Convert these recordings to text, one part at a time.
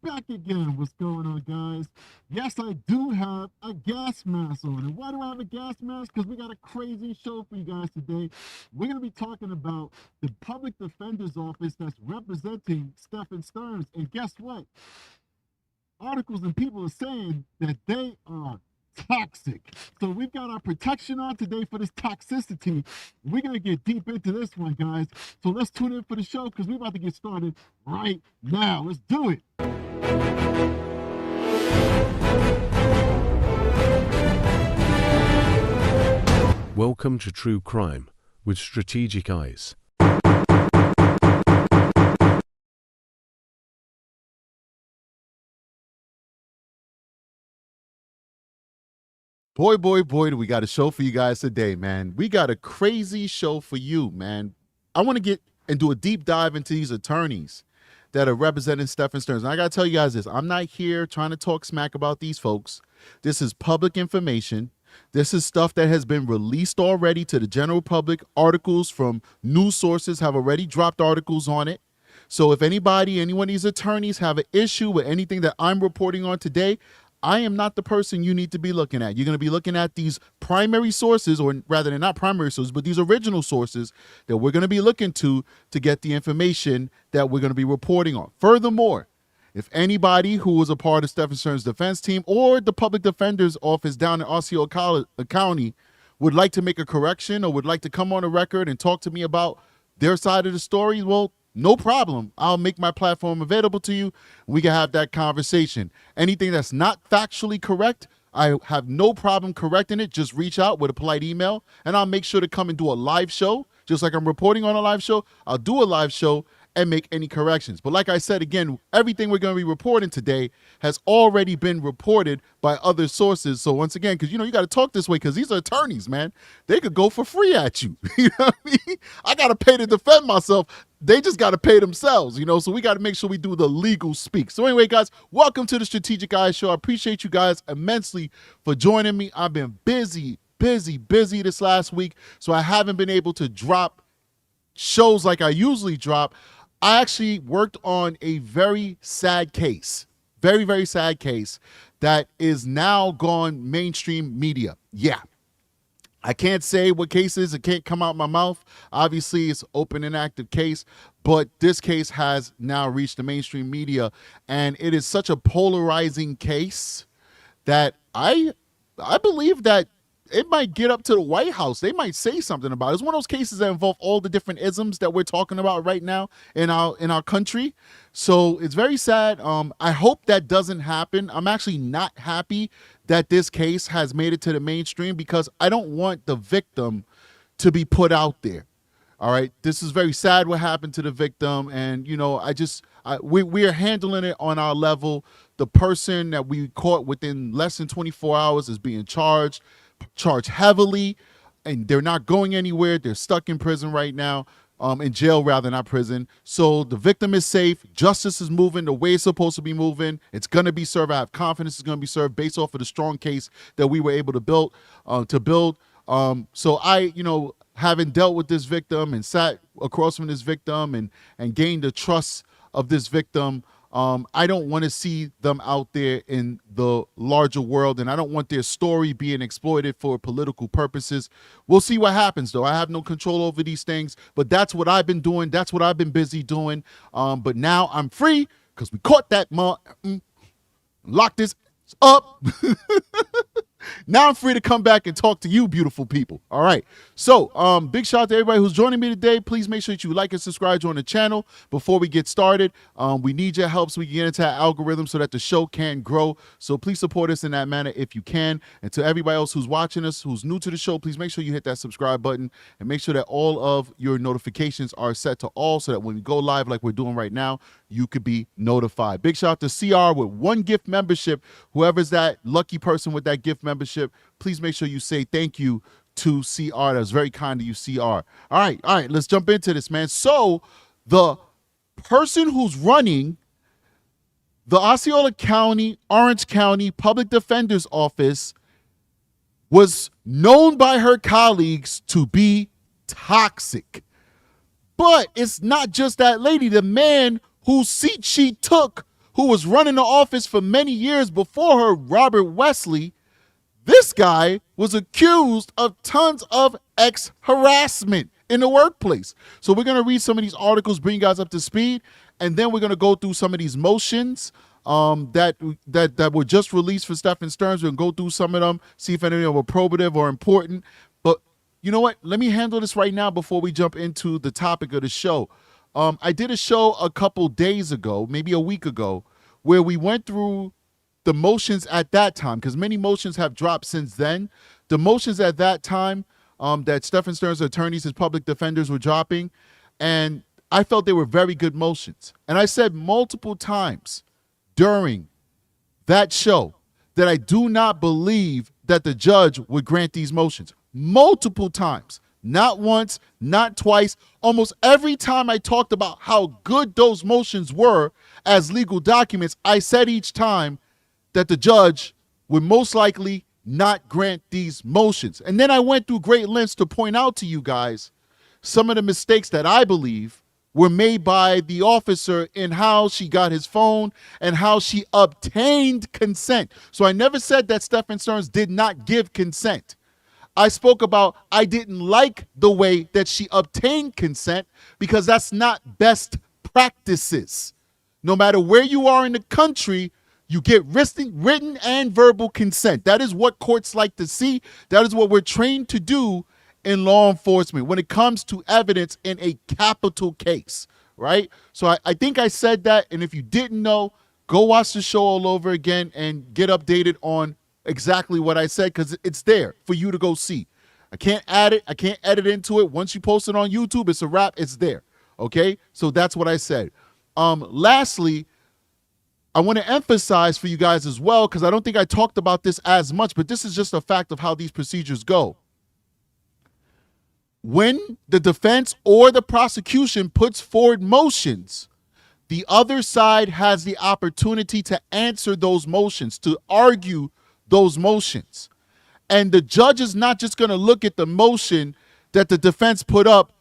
back again. What's going on, guys? Yes, I do have a gas mask on. And why do I have a gas mask? Because we got a crazy show for you guys today. We're going to be talking about the public defender's office that's representing Stephan Stearns. And guess what? Articles and people are saying that they are toxic. So we've got our protection on today for this toxicity. We're going to get deep into this one, guys. So let's tune in for the show because we're about to get started right now. Let's do it. Welcome to True Crime with Strategic Eyes. Boy, do we got a show for you guys today, man. We got a crazy show for you, man. I want to get and do a deep dive into these attorneys that are representing Stephan Stearns. And I got to tell you guys this. I'm not here trying to talk smack about these folks. This is public information. This is stuff that has been released already to the general public. Articles from news sources have already dropped articles on it. So if any one of these attorneys have an issue with anything that I'm reporting on today, I am not the person you need to be looking at. You're going to be looking at these primary sources, or rather they're not primary sources, but these original sources that we're going to be looking to get the information that we're going to be reporting on. Furthermore, if anybody who was a part of Stephan Stearns' defense team or the public defender's office down in Osceola County would like to make a correction or would like to come on a record and talk to me about their side of the story, well, no problem. I'll make my platform available to you. We can have that conversation. Anything that's not factually correct, I have no problem correcting it. Just reach out with a polite email, and I'll make sure to come and do a live show. Just like I'm reporting on a live show, I'll do a live show and make any corrections. But like I said, again, everything we're going to be reporting today has already been reported by other sources. So once again, because, you got to talk this way because these are attorneys, man. They could go for free at you. You know what I mean? I got to pay to defend myself. They just got to pay themselves, so we got to make sure we do the legal speak. So anyway, guys, welcome to the Strategic Eyes Show. I appreciate you guys immensely for joining me. I've been busy this last week, so I haven't been able to drop shows like I usually drop. I actually worked on a very sad case, very, very sad case that is now gone mainstream media. Yeah. I can't say what case is. It can't come out my mouth. Obviously, it's open and active case, but this case has now reached the mainstream media, and it is such a polarizing case that I believe that it might get up to the White House. They might say something about it. It's one of those cases that involve all the different isms that we're talking about right now in our country. So it's very sad. I hope that doesn't happen. I'm actually not happy that this case has made it to the mainstream because I don't want the victim to be put out there. All right. This is very sad what happened to the victim. And, we are handling it on our level. The person that we caught within less than 24 hours is being charged heavily, and they're not going anywhere. They're stuck in prison right now, in jail rather, not prison. So the victim is safe. Justice is moving the way it's supposed to be moving. It's going to be served. I have confidence it's going to be served based off of the strong case that we were able to build. So I, having dealt with this victim and sat across from this victim and gained the trust of this victim, I don't want to see them out there in the larger world, and I don't want their story being exploited for political purposes. We'll see what happens, though. I have no control over these things, but that's what I've been doing. That's what I've been busy doing. But now I'm free because we caught that lock this up. Now I'm free to come back and talk to you, beautiful people. All right. So big shout out to everybody who's joining me today. Please make sure that you like and subscribe on the channel before we get started. We need your help so we can get into that algorithm so that the show can grow. So please support us in that manner if you can. And to everybody else who's watching us, who's new to the show, please make sure you hit that subscribe button and make sure that all of your notifications are set to all so that when we go live like we're doing right now, you could be notified. Big shout out to CR with 1 gift membership. Whoever's that lucky person with that gift membership, please make sure you say thank you to CR. That was very kind of you, CR. All right, let's jump into this, man. So the person who's running the Osceola County, Orange County Public Defender's Office was known by her colleagues to be toxic. But it's not just that lady. The man whose seat she took, who was running the office for many years before her, Robert Wesley, this guy was accused of tons of harassment in the workplace. So we're going to read some of these articles, bring you guys up to speed, and then we're going to go through some of these motions that were just released for Stephan Stearns. We're going to go through some of them, see if any of them are probative or important. But you know what? Let me handle this right now before we jump into the topic of the show. I did a show a couple days ago, maybe a week ago, where we went through the motions at that time, because many motions have dropped since then. The motions at that time that Stephan Stearns' attorneys, his public defenders, were dropping, and I felt they were very good motions. And I said multiple times during that show that I do not believe that the judge would grant these motions. Multiple times. Not once, not twice. Almost every time I talked about how good those motions were as legal documents, I said each time that the judge would most likely not grant these motions. And then I went through great lengths to point out to you guys some of the mistakes that I believe were made by the officer in how she got his phone and how she obtained consent. So I never said that Stephan Stearns did not give consent. I spoke about I didn't like the way that she obtained consent because that's not best practices. No matter where you are in the country, you get written and verbal consent. That is what courts like to see. That is what we're trained to do in law enforcement when it comes to evidence in a capital case, right? So I think I said that, and if you didn't know, go watch the show all over again and get updated on exactly what I said, because it's there for you to go see. I can't add it. I can't edit into it. Once you post it on YouTube, it's a wrap. It's there, okay? So that's what I said. Lastly, I want to emphasize for you guys as well, because I don't think I talked about this as much, but this is just a fact of how these procedures go. When the defense or the prosecution puts forward motions, the other side has the opportunity to answer those motions, to argue those motions. And the judge is not just going to look at the motion that the defense put up,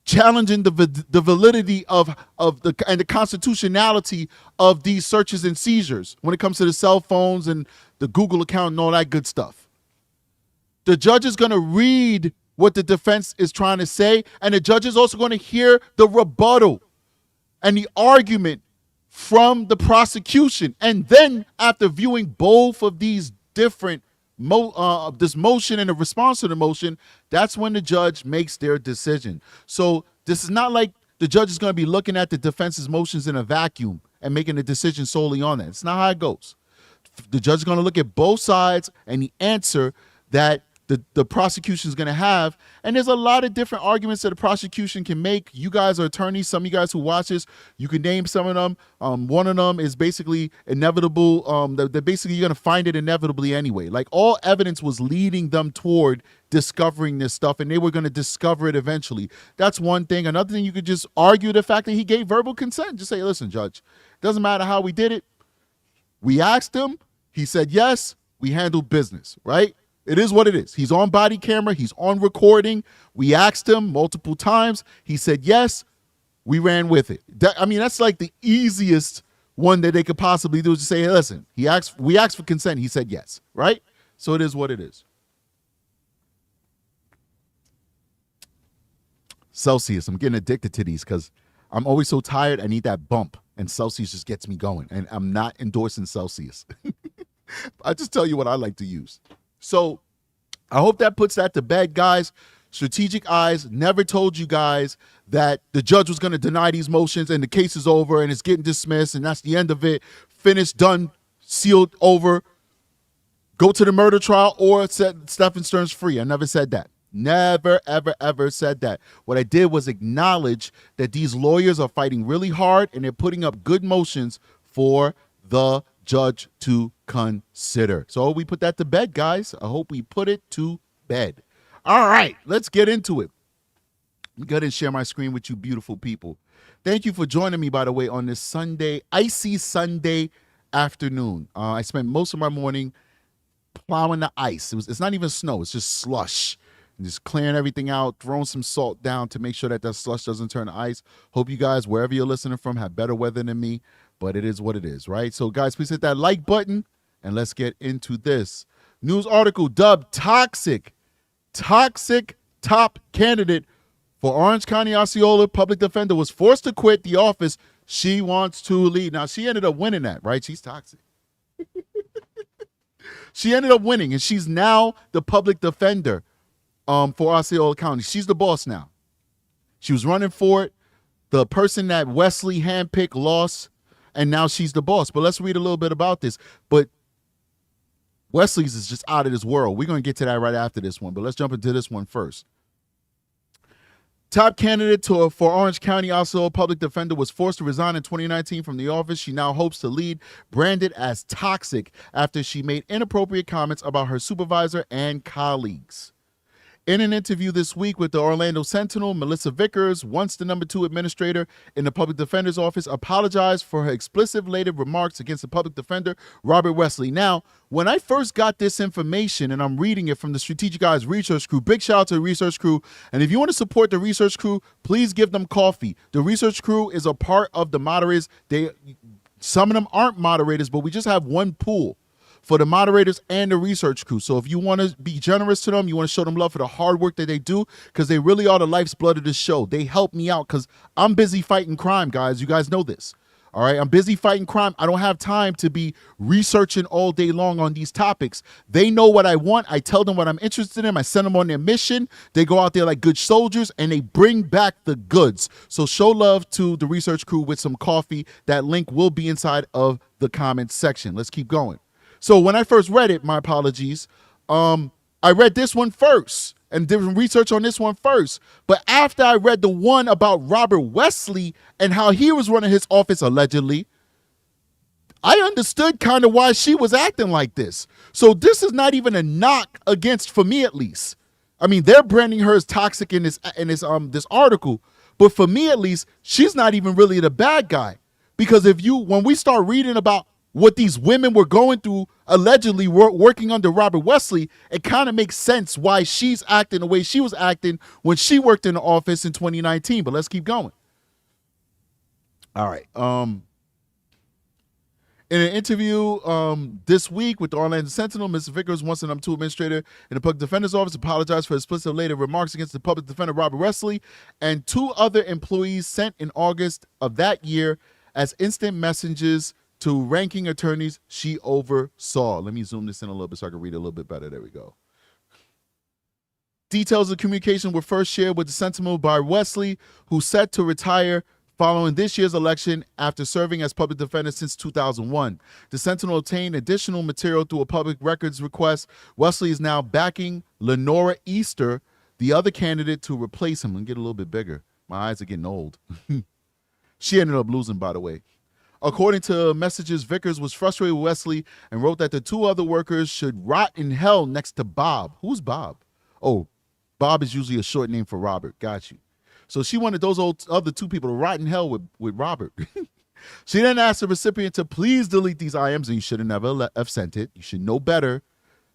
challenging the validity of the constitutionality of these searches and seizures when it comes to the cell phones and the Google account and all that good stuff. The judge is going to read what the defense is trying to say, and the judge is also going to hear the rebuttal and the argument from the prosecution. And then after viewing both of these different this motion and the response to the motion, that's when the judge makes their decision. So this is not like the judge is going to be looking at the defense's motions in a vacuum and making a decision solely on that. It's not how it goes. The judge is going to look at both sides and the answer that the prosecution is going to have. And there's a lot of different arguments that the prosecution can make. You guys are attorneys. Some of you guys who watch this, you can name some of them. One of them is basically inevitable. That basically you're going to find it inevitably anyway. Like all evidence was leading them toward discovering this stuff, and they were going to discover it eventually. That's one thing. Another thing, you could just argue the fact that he gave verbal consent. Just say, listen, judge, it doesn't matter how we did it. We asked him. He said yes. We handled business, right? It is what it is. He's on body camera. He's on recording. We asked him multiple times. He said yes. We ran with it. That's like the easiest one that they could possibly do, is to say, hey, listen, we asked for consent. He said yes, right? So it is what it is. Celsius. I'm getting addicted to these because I'm always so tired. I need that bump, and Celsius just gets me going. And I'm not endorsing Celsius. I just tell you what I like to use. So I hope that puts that to bed, guys. Strategic Eyes never told you guys that the judge was going to deny these motions and the case is over and it's getting dismissed and that's the end of it. Finished, done, sealed, over. Go to the murder trial or set Stephan Stearns free. I never said that. Never, ever, ever said that. What I did was acknowledge that these lawyers are fighting really hard and they're putting up good motions for the judge to consider. So we put that to bed, guys. I hope we put it to bed. All right, let's get into it. I'm going to share my screen with you beautiful people. Thank you for joining me, by the way, on this Sunday, icy Sunday afternoon. I spent most of my morning plowing the ice. It's not even snow. It's just slush. And just clearing everything out, throwing some salt down to make sure that slush doesn't turn to ice. Hope you guys, wherever you're listening from, have better weather than me. but it is what it is, right? So, guys, please hit that like button, and let's get into this. News article dubbed Toxic top candidate for Orange County Osceola public defender was forced to quit the office she wants to lead. Now, she ended up winning that, right? She's toxic. She ended up winning, and she's now the public defender for Osceola County. She's the boss now. She was running for it. The person that Wesley handpicked lost, and now she's the boss. But let's read a little bit about this. But Wesley's is just out of this world. We're going to get to that right after this one, but let's jump into this one first. Top candidate for Orange County Osceola public defender was forced to resign in 2019 from the office she now hopes to lead, branded as toxic after she made inappropriate comments about her supervisor and colleagues. In an interview this week with the Orlando Sentinel, Melissa Vickers, once the number 2 administrator in the public defender's office, apologized for her explicit-laden remarks against the public defender, Robert Wesley. Now, when I first got this information, and I'm reading it from the Strategic Eyes research crew, big shout out to the research crew. And if you want to support the research crew, please give them coffee. The research crew is a part of the moderators. Some of them aren't moderators, but we just have one pool for the moderators and the research crew. So if you want to be generous to them, you want to show them love for the hard work that they do, because they really are the life's blood of this show. They help me out because I'm busy fighting crime, guys. You guys know this. All right, I'm busy fighting crime. I don't have time to be researching all day long on these topics. They know what I want. I tell them what I'm interested in. I send them on their mission. They go out there like good soldiers, and they bring back the goods. So show love to the research crew with some coffee. That link will be inside of the comments section. Let's keep going. So when I first read it, my apologies, I read this one first and did some research on this one first. But after I read the one about Robert Wesley and how he was running his office allegedly, I understood kind of why she was acting like this. So this is not even a knock against, for me at least. I mean, they're branding her as toxic in this article, but for me at least, she's not even really the bad guy. Because when we start reading about what these women were going through, allegedly working under Robert Wesley, it kind of makes sense why she's acting the way she was acting when she worked in the office in 2019. But let's keep going. All right. In an interview this week with the Orlando Sentinel, Mr. Vickers, once the number 2 administrator in the public defender's office, apologized for explicit later remarks against the public defender Robert Wesley and 2 other employees sent in August of that year as instant messages to ranking attorneys she oversaw. Let me zoom this in a little bit so I can read it a little bit better. There we go. Details of communication were first shared with the Sentinel by Wesley, who's set to retire following this year's election after serving as public defender since 2001. The Sentinel obtained additional material through a public records request. Wesley is now backing Lenora Easter, the other candidate, to replace him. Let me get a little bit bigger. My eyes are getting old. She ended up losing, by the way. According to messages, Vickers was frustrated with Wesley and wrote that the 2 other workers should rot in hell next to Bob. Who's Bob? Oh, Bob is usually a short name for Robert. Got you. So she wanted those other 2 people to rot in hell with Robert. She then asked the recipient to please delete these IMs, and you should have never have sent it. You should know better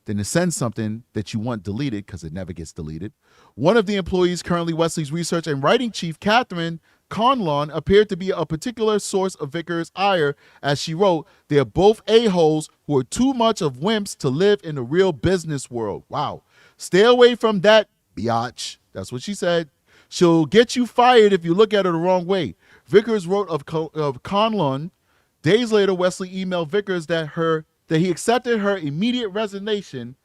than to send something that you want deleted, because it never gets deleted. One of the employees, currently Wesley's research and writing chief, Catherine Conlon, appeared to be a particular source of Vickers' ire, as she wrote, "They're both a-holes who are too much of wimps to live in the real business world." Wow. "Stay away from that, biatch." That's what she said. "She'll get you fired if you look at her the wrong way." Vickers wrote of Conlon. Days later, Wesley emailed Vickers that he accepted her immediate resignation,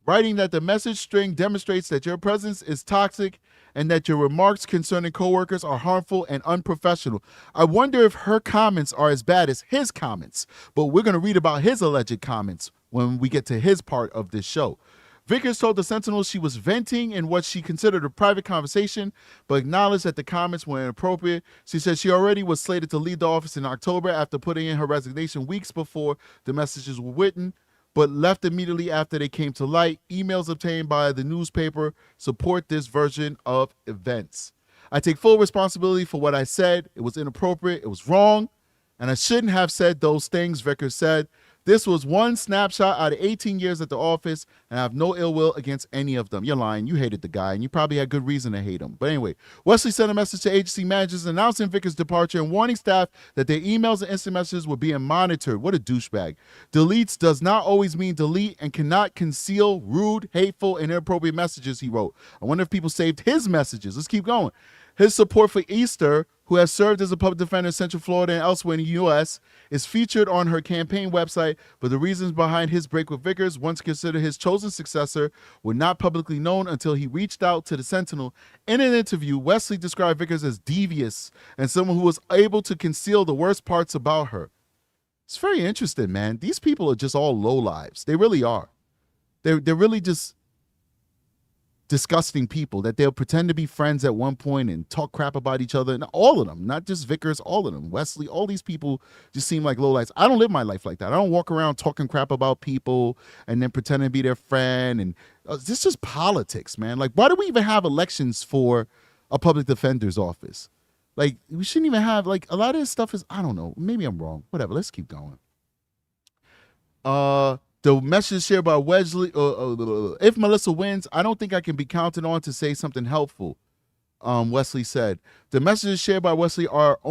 writing that the message string demonstrates that your presence is toxic and that your remarks concerning coworkers are harmful and unprofessional. I wonder if her comments are as bad as his comments, but we're going to read about his alleged comments when we get to his part of this show. Vickers told the Sentinel she was venting in what she considered a private conversation, but acknowledged that the comments were inappropriate. She said she already was slated to leave the office in October after putting in her resignation weeks before the messages were written, but left immediately after they came to light. Emails obtained by the newspaper support this version of events. "I take full responsibility for what I said. It was inappropriate, it was wrong, and I shouldn't have said those things," Vickers said. This was one snapshot out of 18 years at the office, and I have no ill will against any of them. You're lying. You hated the guy, and you probably had good reason to hate him. But anyway, Wesley sent a message to agency managers announcing Vickers' departure and warning staff that their emails and instant messages were being monitored. What a douchebag. Deletes does not always mean delete and cannot conceal rude, hateful, and inappropriate messages, he wrote. I wonder if people saved his messages. Let's keep going. His support for Easter, who has served as a public defender in Central Florida and elsewhere in the U.S., is featured on her campaign website, but the reasons behind his break with Vickers, once considered his chosen successor, were not publicly known until he reached out to the Sentinel. In an interview, Wesley described Vickers as devious and someone who was able to conceal the worst parts about her. It's very interesting, man. These people are just all lowlives. They really are. They're really just disgusting people that they'll pretend to be friends at one point and talk crap about each other. And all of them, not just Vickers, all of them, Wesley, all these people just seem like lowlights. I don't live my life like that. I don't walk around talking crap about people and then pretending to be their friend. And this is just politics, man. Like, why do we even have elections for a public defender's office? Like, we shouldn't even have, like, a lot of this stuff is, I don't know, maybe I'm wrong. Whatever, let's keep going. The message shared by Wesley, if Melissa wins, I don't think I can be counted on to say something helpful, Wesley said. The messages shared by Wesley are the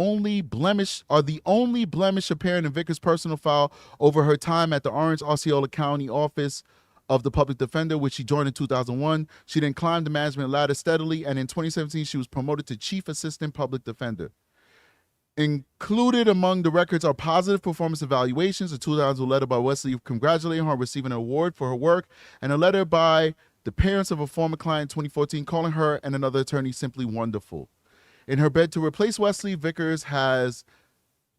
only blemish apparent in Vickers' personal file over her time at the Orange Osceola County office of the public defender, which she joined in 2001. She then climbed the management ladder steadily, and in 2017, she was promoted to chief assistant public defender. Included among the records are positive performance evaluations, a 2000 letter by Wesley congratulating her on receiving an award for her work, and a letter by the parents of a former client in 2014 calling her and another attorney simply wonderful. In her bid to replace Wesley, Vickers has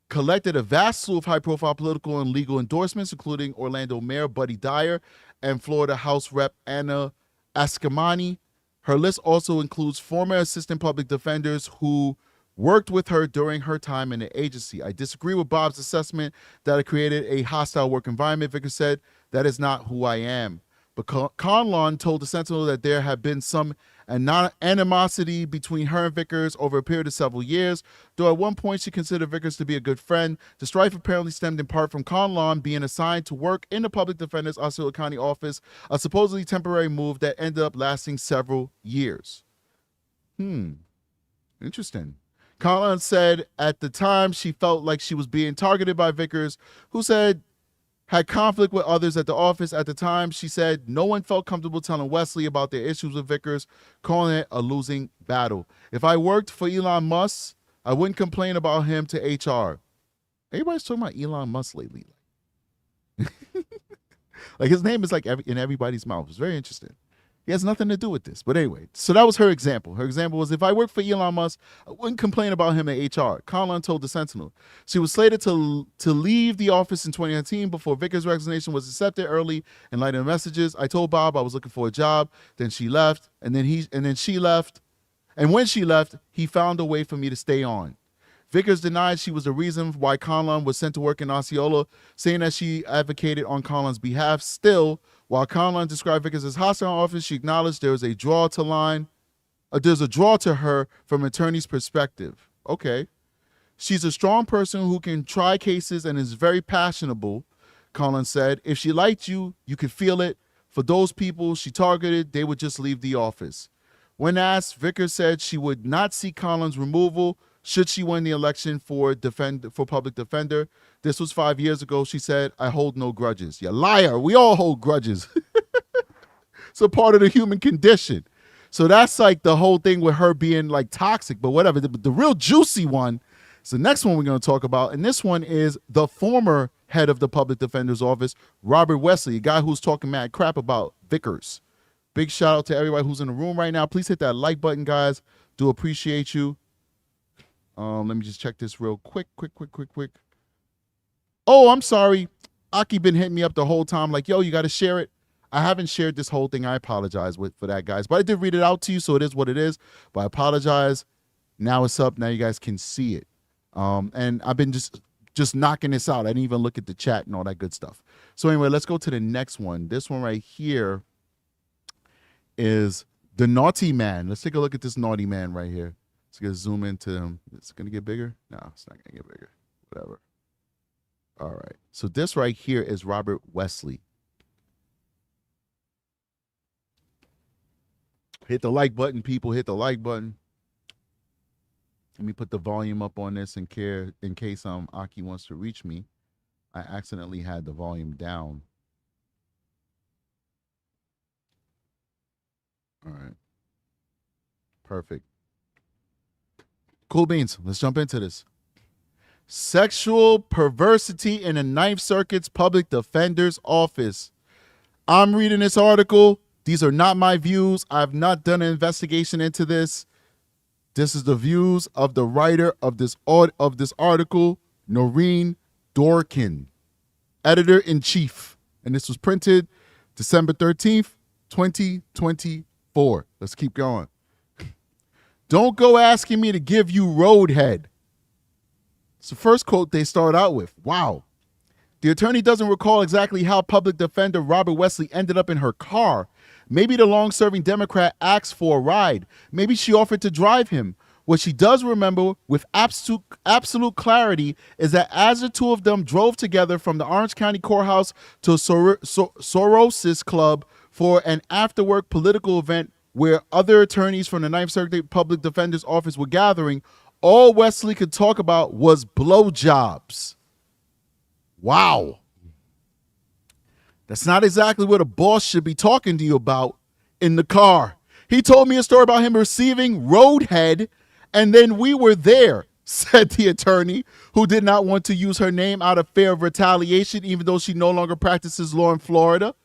collected a vast slew of high-profile political and legal endorsements, including Orlando Mayor Buddy Dyer and Florida House Rep Anna Askamani. Her list also includes former assistant public defenders who worked with her during her time in the agency. I disagree with Bob's assessment that it created a hostile work environment. Vickers said, that is not who I am. But Conlon told the Sentinel that there had been some animosity between her and Vickers over a period of several years, though at one point she considered Vickers to be a good friend. The strife apparently stemmed in part from Conlon being assigned to work in the public defender's Osceola County office, a supposedly temporary move that ended up lasting several years. Interesting. Conlon said at the time she felt like she was being targeted by Vickers, who said had conflict with others at the office. At the time, she said no one felt comfortable telling Wesley about their issues with Vickers, calling it a losing battle. If I worked for Elon Musk, I wouldn't complain about him to HR. Everybody's talking about Elon Musk lately. Like his name is like in everybody's mouth. It's very interesting. He has nothing to do with this. But anyway, so that was her example. Her example was, if I worked for Elon Musk, I wouldn't complain about him at HR. Conlon told the Sentinel. She was slated to leave the office in 2019 before Vickers' resignation was accepted early in light of the messages. I told Bob I was looking for a job. Then she left. And then she left. And when she left, he found a way for me to stay on. Vickers denied she was the reason why Conlon was sent to work in Osceola, saying that she advocated on Conlon's behalf. Still, while Conlon described Vickers as hostile in office, she acknowledged there's a draw to her from an attorney's perspective. Okay. She's a strong person who can try cases and is very passionable, Conlon said. If she liked you, you could feel it. For those people she targeted, they would just leave the office. When asked, Vickers said she would not seek Conlon's removal should she win the election for public defender. This was 5 years ago. She said, I hold no grudges. You liar. We all hold grudges. It's a part of the human condition. So that's like the whole thing with her being like toxic, but whatever. The real juicy one is the next one we're going to talk about. And this one is the former head of the public defender's office, Robert Wesley, a guy who's talking mad crap about Vickers. Big shout out to everybody who's in the room right now. Please hit that like button, guys. Do appreciate you. Let me just check this real quick. Oh, I'm sorry. Aki been hitting me up the whole time like, yo, you got to share it. I haven't shared this whole thing. I apologize for that, guys. But I did read it out to you, so it is what it is. But I apologize. Now it's up. Now you guys can see it. And I've been just knocking this out. I didn't even look at the chat and all that good stuff. So anyway, let's go to the next one. This one right here is the naughty man. Let's take a look at this naughty man right here. Let's get zoom into him. It's going to get bigger? No, it's not going to get bigger. Whatever. All right. So this right here is Robert Wesley. Hit the like button, people. Hit the like button. Let me put the volume up on this in case Aki wants to reach me. I accidentally had the volume down. All right. Perfect. Cool beans. Let's jump into this. Sexual perversity in the Ninth Circuit's Public Defender's Office. I'm reading this article. These are not my views. I've not done an investigation into this. This is the views of the writer of this article, Noreen Dorkin, editor-in-chief. And this was printed December 13th, 2024. Let's keep going. Don't go asking me to give you roadhead. It's the first quote they start out with. Wow. The attorney doesn't recall exactly how public defender Robert Wesley ended up in her car. Maybe the long-serving Democrat asked for a ride. Maybe she offered to drive him. What she does remember with absolute clarity is that as the two of them drove together from the Orange County Courthouse to Sorosis Club for an after-work political event where other attorneys from the Ninth Circuit Public Defender's Office were gathering, all Wesley could talk about was blowjobs. Wow. That's not exactly what a boss should be talking to you about in the car. He told me a story about him receiving roadhead, and then we were there, said the attorney, who did not want to use her name out of fear of retaliation, even though she no longer practices law in Florida.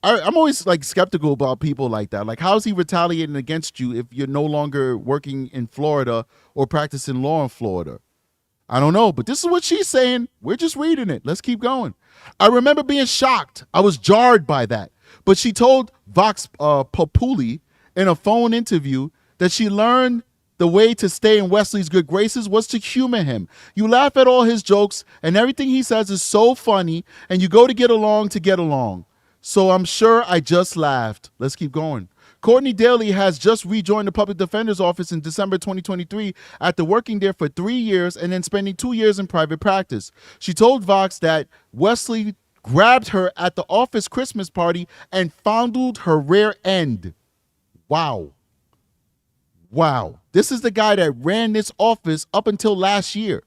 I'm always like skeptical about people like that. Like, how is he retaliating against you if you're no longer working in Florida or practicing law in Florida? I don't know, but this is what she's saying. We're just reading it. Let's keep going. I remember being shocked. I was jarred by that. But she told Vox Populi in a phone interview that she learned the way to stay in Wesley's good graces was to humor him. You laugh at all his jokes, and everything he says is so funny, and you go to get along. So I'm sure I just laughed. Let's keep going. Courtney Daly has just rejoined the public defender's office in December 2023 after working there for 3 years and then spending 2 years in private practice. She told Vox that Wesley grabbed her at the office Christmas party and fondled her rear end. Wow. This is the guy that ran this office up until last year.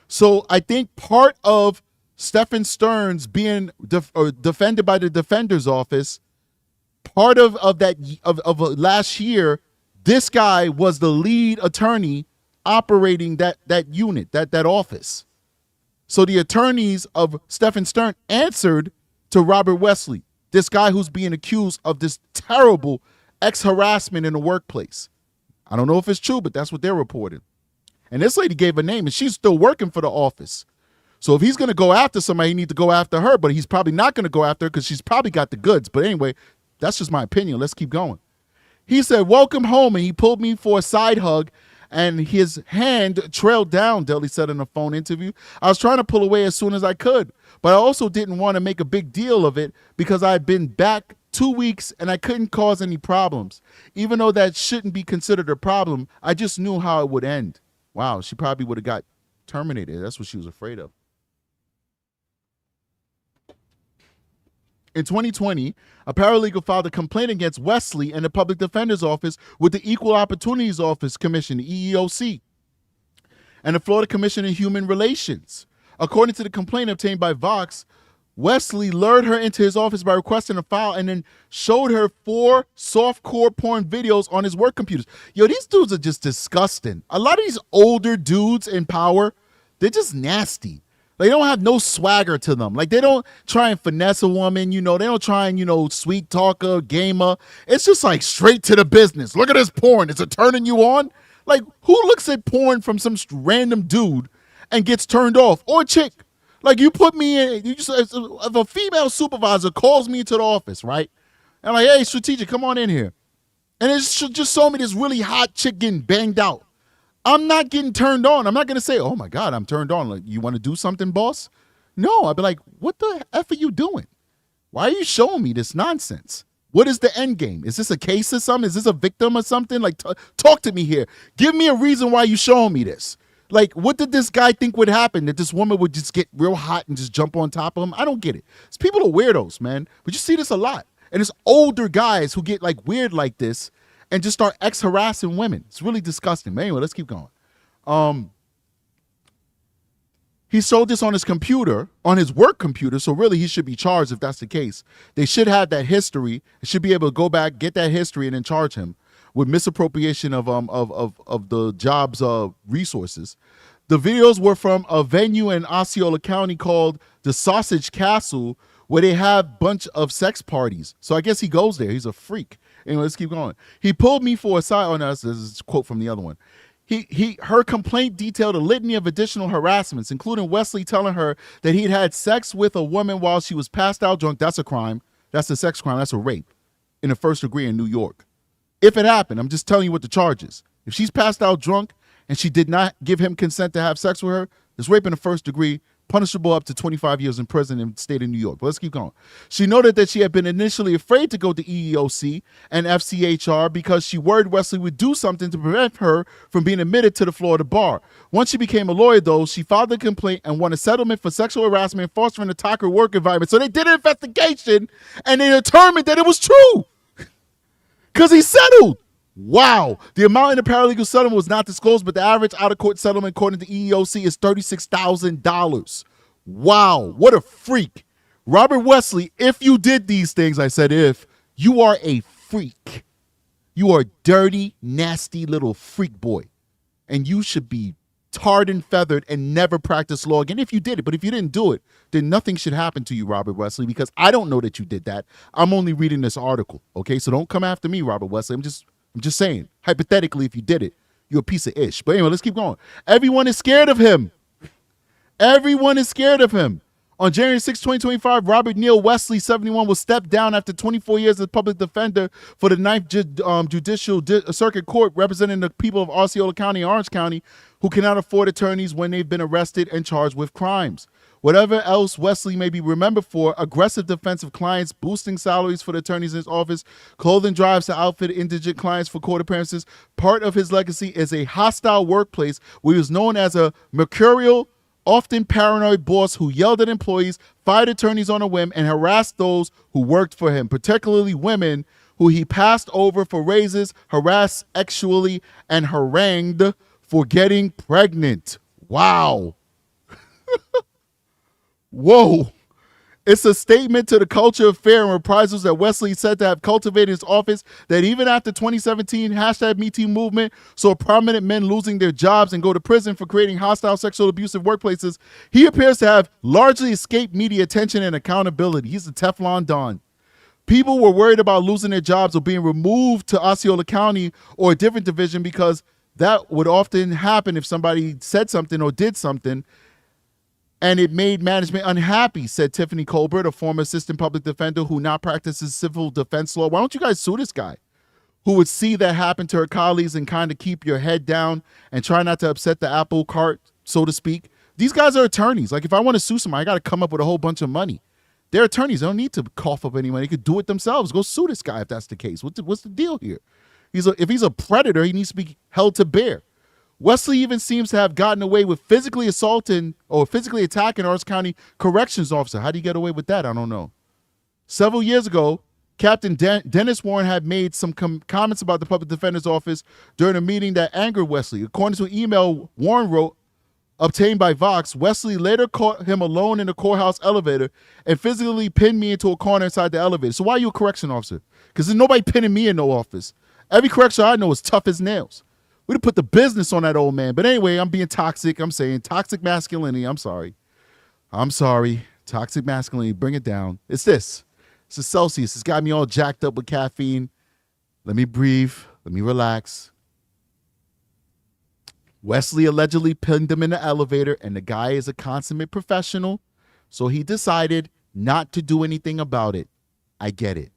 So I think part of Stephan Stearns being defended by the defender's office, part of last year, this guy was the lead attorney operating that unit, that office. So the attorneys of Stephan Stearns answered to Robert Wesley, this guy who's being accused of this terrible harassment in the workplace. I don't know if it's true, but that's what they're reporting. And this lady gave a name, and she's still working for the office. So if he's going to go after somebody, he needs to go after her, but he's probably not going to go after her because she's probably got the goods. But anyway, that's just my opinion. Let's keep going. He said, welcome home, and he pulled me for a side hug, and his hand trailed down, Daly said in a phone interview. I was trying to pull away as soon as I could, but I also didn't want to make a big deal of it because I'd been back 2 weeks and I couldn't cause any problems. Even though that shouldn't be considered a problem, I just knew how it would end. Wow, she probably would have got terminated. That's what she was afraid of. In 2020, a paralegal filed a complaint against Wesley and the Public Defender's Office with the Equal Opportunities Office Commission, the EEOC, and the Florida Commission on Human Relations. According to the complaint obtained by Vox, Wesley lured her into his office by requesting a file and then showed her 4 softcore porn videos on his work computers. Yo, these dudes are just disgusting. A lot of these older dudes in power, they're just nasty. They don't have no swagger to them. Like, they don't try and finesse a woman, they don't try and, sweet talker, gamer. It's just like straight to the business. Look at this porn. Is it turning you on? Like, who looks at porn from some random dude and gets turned off? Or a chick. Like, you put me in, if a female supervisor calls me into the office, right? And I'm like, hey, strategic, come on in here. And it's just show me this really hot chick getting banged out. I'm not getting turned on. I'm not going to say, oh, my God, I'm turned on. Like, you want to do something, boss? No, I'd be like, what the F are you doing? Why are you showing me this nonsense? What is the end game? Is this a case or something? Is this a victim or something? Like, talk to me here. Give me a reason why you showing me this. Like, what did this guy think would happen? That this woman would just get real hot and just jump on top of him? I don't get it. It's people are weirdos, man. But you see this a lot. And it's older guys who get like weird like this and just start harassing women. It's really disgusting. But anyway, let's keep going. He sold this on his computer, on his work computer, so really he should be charged if that's the case. They should have that history. They should be able to go back, get that history, and then charge him with misappropriation of the job's resources. The videos were from a venue in Osceola County called the Sausage Castle, where they have a bunch of sex parties. So I guess he goes there. He's a freak. Anyway, let's keep going. He pulled me for a side. Oh, no, this is a quote from the other one. Her complaint detailed a litany of additional harassments, including Wesley telling her that he'd had sex with a woman while she was passed out drunk. That's a crime. That's a sex crime. That's a rape in the first degree in New York. If it happened, I'm just telling you what the charge is. If she's passed out drunk and she did not give him consent to have sex with her, it's rape in the first degree, punishable up to 25 years in prison in the state of New York. But let's keep going. She noted that she had been initially afraid to go to EEOC and FCHR because she worried Wesley would do something to prevent her from being admitted to the Florida bar. Once she became a lawyer, though, she filed a complaint and won a settlement for sexual harassment and fostering a toxic work environment. So they did an investigation and they determined that it was true because he settled. Wow. The amount in the paralegal settlement was not disclosed, but the average out-of-court settlement, according to EEOC, is $36,000. Wow. What a freak. Robert Wesley, if you did these things, I said if, you are a freak. You are a dirty, nasty little freak boy. And you should be tarred and feathered and never practice law again if you did it. But if you didn't do it, then nothing should happen to you, Robert Wesley, because I don't know that you did that. I'm only reading this article. Okay, so don't come after me, Robert Wesley. I'm just saying, hypothetically, if you did it, you're a piece of ish. But anyway, let's keep going. Everyone is scared of him. Everyone is scared of him. On January 6, 2025, Robert Neal Wesley, 71, was stepped down after 24 years as public defender for the 9th Judicial Circuit Court, representing the people of Osceola County and Orange County who cannot afford attorneys when they've been arrested and charged with crimes. Whatever else Wesley may be remembered for, aggressive defense of clients, boosting salaries for the attorneys in his office, clothing drives to outfit indigent clients for court appearances, part of his legacy is a hostile workplace where he was known as a mercurial, often paranoid boss who yelled at employees, fired attorneys on a whim, and harassed those who worked for him, particularly women who he passed over for raises, harassed sexually, and harangued for getting pregnant. Wow. Whoa. It's a statement to the culture of fear and reprisals that Wesley said to have cultivated his office, that even after 2017 #MeToo movement saw prominent men losing their jobs and go to prison for creating hostile, sexual, abusive workplaces, he appears to have largely escaped media attention and accountability. He's a Teflon Don. People were worried about losing their jobs or being removed to Osceola County or a different division because that would often happen if somebody said something or did something, and it made management unhappy, said Tiffany Colbert, a former assistant public defender who now practices civil defense law. Why don't you guys sue this guy who would see that happen to her colleagues and kind of keep your head down and try not to upset the apple cart, so to speak? These guys are attorneys. Like, if I want to sue somebody, I got to come up with a whole bunch of money. They're attorneys. They don't need to cough up any money. They could do it themselves. Go sue this guy if that's the case. What's the deal here? If he's a predator, he needs to be held to bear. Wesley even seems to have gotten away with physically assaulting or physically attacking Orange County corrections officer. How do you get away with that? I don't know. Several years ago, Captain Dennis Warren had made some comments about the public defender's office during a meeting that angered Wesley. According to an email Warren wrote, obtained by Vox, Wesley later caught him alone in the courthouse elevator and physically pinned me into a corner inside the elevator. So why are you a correction officer? Because there's nobody pinning me in no office. Every correction I know is tough as nails. We'd have put the business on that old man. But anyway, I'm being toxic. I'm saying toxic masculinity. I'm sorry. Toxic masculinity. Bring it down. It's this. It's a Celsius. It's got me all jacked up with caffeine. Let me breathe. Let me relax. Wesley allegedly pinned him in the elevator, and the guy is a consummate professional, so he decided not to do anything about it. I get it.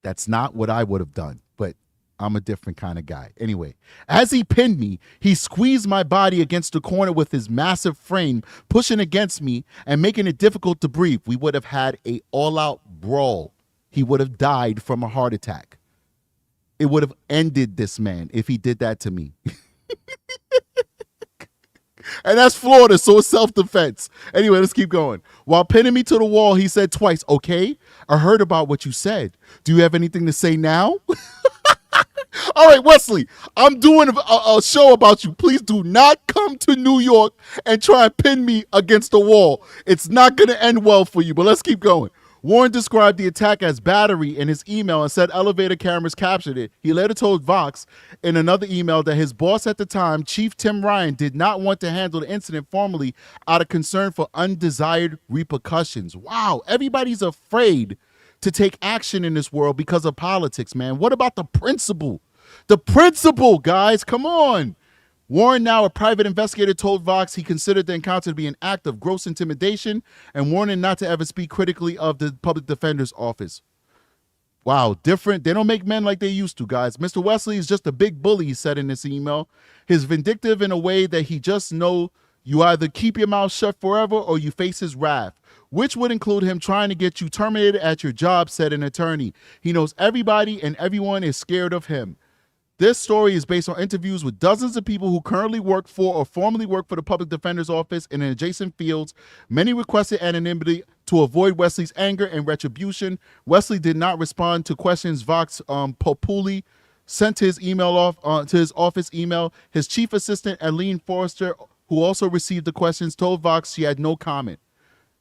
That's not what I would have done, but I'm a different kind of guy. Anyway, as he pinned me, he squeezed my body against the corner with his massive frame, pushing against me and making it difficult to breathe. We would have had an all-out brawl. He would have died from a heart attack. It would have ended this man if he did that to me. And that's Florida, so it's self-defense. Anyway, let's keep going. While pinning me to the wall, he said twice, okay, I heard about what you said. Do you have anything to say now? All right, Wesley, I'm doing a show about you. Please do not come to New York and try and pin me against the wall. It's not going to end well for you, but let's keep going. Warren described the attack as battery in his email and said elevator cameras captured it. He later told Vox in another email that his boss at the time, Chief Tim Ryan, did not want to handle the incident formally out of concern for undesired repercussions. Wow, everybody's afraid to take action in this world because of politics, man. What about the principle? The principle, guys, come on. Warren, now a private investigator, told Vox he considered the encounter to be an act of gross intimidation and warned him not to ever speak critically of the public defender's office. Wow, different. They don't make men like they used to, guys. Mr. Wesley is just a big bully, he said in this email. He's vindictive in a way that he just know you either keep your mouth shut forever or you face his wrath, which would include him trying to get you terminated at your job, said an attorney. He knows everybody and everyone is scared of him. This story is based on interviews with dozens of people who currently work for or formerly work for the public defender's office in adjacent fields. Many requested anonymity to avoid Wesley's anger and retribution. Wesley did not respond to questions Vox Populi sent his email off to his office email. His chief assistant, Aline Forrester, who also received the questions, told Vox she had no comment.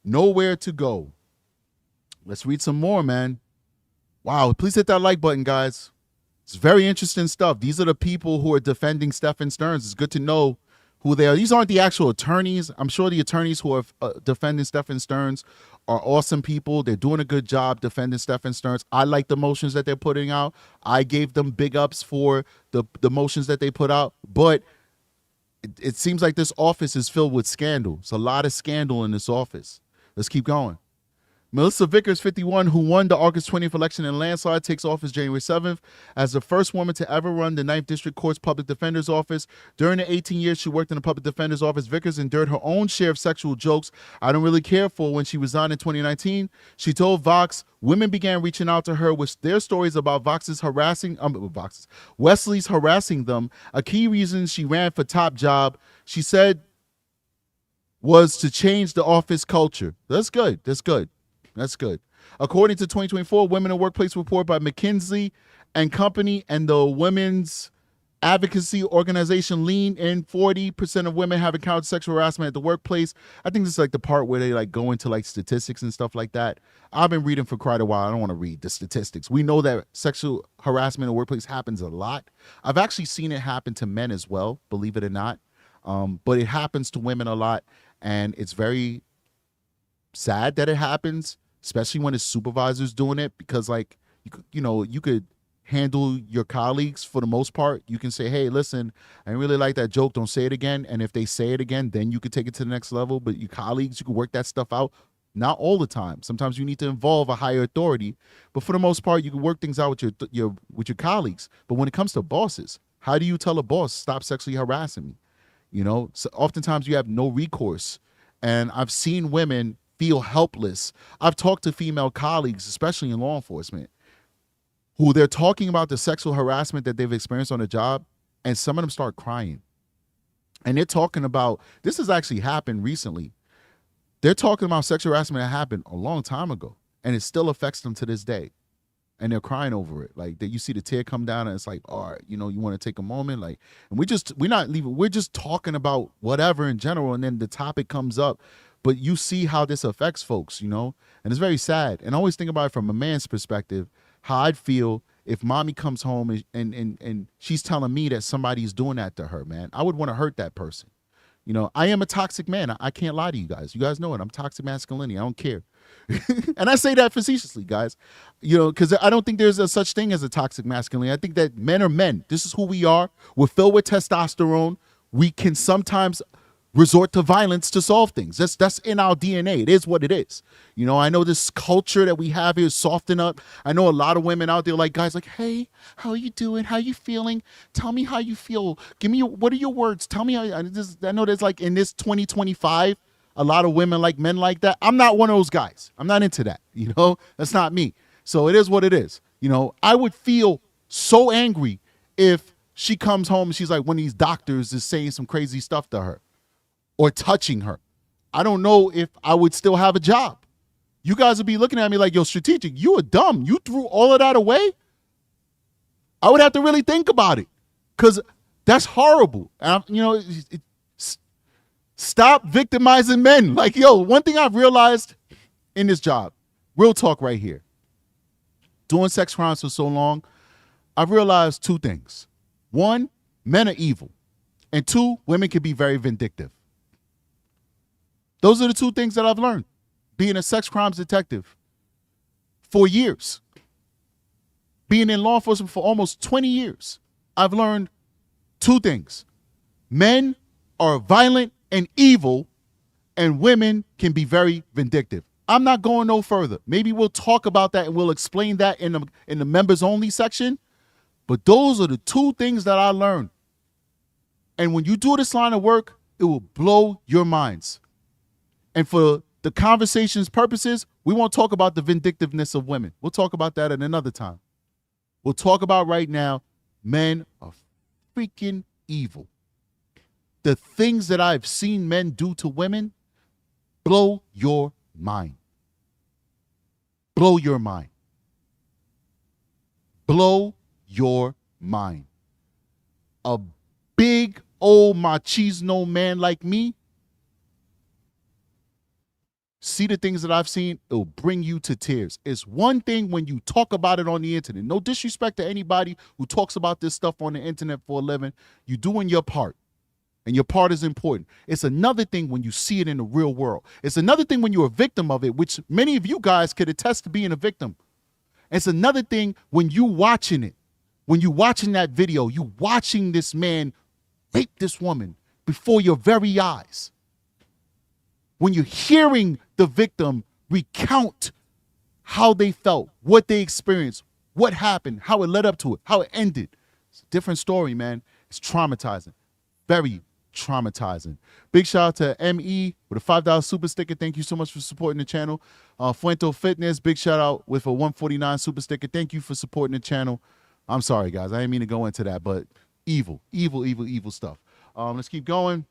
Nowhere to go. Let's read some more, man. Wow, please hit that like button, guys. It's very interesting stuff. These are the people who are defending Stephan Stearns. It's good to know who they are. These aren't the actual attorneys. I'm sure the attorneys who are defending Stephan Stearns are awesome people. They're doing a good job defending Stephan Stearns. I like the motions that they're putting out. I gave them big ups for the motions that they put out. But it seems like this office is filled with scandal. It's a lot of scandal in this office. Let's keep going. Melissa Vickers, 51, who won the August 20th election in landslide, takes office January 7th as the first woman to ever run the 9th District Court's Public Defender's Office. During the 18 years she worked in the Public Defender's Office, Vickers endured her own share of sexual jokes I don't really care for. When she resigned in 2019, she told Vox women began reaching out to her with their stories about Wesley's harassing them. A key reason she ran for top job, she said, was to change the office culture. That's good. That's good. That's good. According to 2024 Women in Workplace report by McKinsey and Company and the women's advocacy organization Lean In, 40% of women have encountered sexual harassment at the workplace. I think this is like the part where they like go into like statistics and stuff like that. I've been reading for quite a while. I don't want to read the statistics. We know that sexual harassment in the workplace happens a lot. I've actually seen it happen to men as well, believe it or not. But it happens to women a lot, and it's very sad that it happens, especially when it's supervisors doing it, because like you could handle your colleagues for the most part. You can say, hey, listen, I didn't really like that joke, don't say it again. And if they say it again, then you could take it to the next level. But your colleagues, you can work that stuff out. Not all the time. Sometimes you need to involve a higher authority, but for the most part you can work things out with your colleagues. But when it comes to bosses, how do you tell a boss, stop sexually harassing me? So oftentimes you have no recourse, and I've seen women feel helpless. I've talked to female colleagues, especially in law enforcement, who they're talking about the sexual harassment that they've experienced on the job, and some of them start crying. And they're talking about, this has actually happened recently. They're talking about sexual harassment that happened a long time ago, and it still affects them to this day. And they're crying over it. Like that, you see the tear come down, and it's like, all right, you want to take a moment, like, and we're just talking about whatever in general, and then the topic comes up. But you see how this affects folks, and it's very sad. And I always think about it from a man's perspective, how I'd feel if mommy comes home and she's telling me that somebody's doing that to her, man. I would want to hurt that person. I am a toxic man. I can't lie to you guys. You guys know it. I'm toxic masculinity. I don't care. And I say that facetiously, guys, because I don't think there's a such thing as a toxic masculinity. I think that men are men. This is who we are. We're filled with testosterone. We can sometimes resort to violence to solve things. That's in our DNA. It is what it is. I know this culture that we have here is soften up. I know a lot of women out there like guys like, hey, how are you doing? How are you feeling? Tell me how you feel. Give me what are your words? Tell me how. I know there's like in this 2025, a lot of women like men like that. I'm not one of those guys. I'm not into that. That's not me. So it is what it is. I would feel so angry if she comes home and she's like one of these doctors is saying some crazy stuff to her. or touching her, I don't know if I would still have a job. You guys would be looking at me like, yo, strategic, you are dumb. You threw all of that away? I would have to really think about it because that's horrible. And stop victimizing men. Like, yo, one thing I've realized in this job, real talk right here, doing sex crimes for so long, I've realized two things. One, men are evil. And two, women can be very vindictive. Those are the two things that I've learned being a sex crimes detective for years. Being in law enforcement for almost 20 years, I've learned two things. Men are violent and evil, and women can be very vindictive. I'm not going no further. Maybe we'll talk about that and we'll explain that in the members only section. But those are the two things that I learned. And when you do this line of work, it will blow your minds. And for the conversation's purposes, we won't talk about the vindictiveness of women. We'll talk about that at another time. We'll talk about right now, men are freaking evil. The things that I've seen men do to women blow your mind. Blow your mind. Blow your mind. A big old machismo man like me, see the things that I've seen, it'll bring you to tears. It's one thing when you talk about it on the internet. No disrespect to anybody who talks about this stuff on the internet for a living. You're doing your part, and your part is important. It's another thing when you see it in the real world. It's another thing when you're a victim of it, which many of you guys could attest to being a victim. It's another thing when you watching it, when you watching that video, you watching this man rape this woman before your very eyes. When you're hearing the victim recount how they felt, what they experienced, what happened, how it led up to it, how it ended. It's a different story, man. It's traumatizing. Very traumatizing. Big shout out to ME with a $5 super sticker. Thank you so much for supporting the channel. Fuento Fitness, big shout out with a $149 super sticker. Thank you for supporting the channel. I'm sorry, guys. I didn't mean to go into that, but evil stuff. Let's keep going.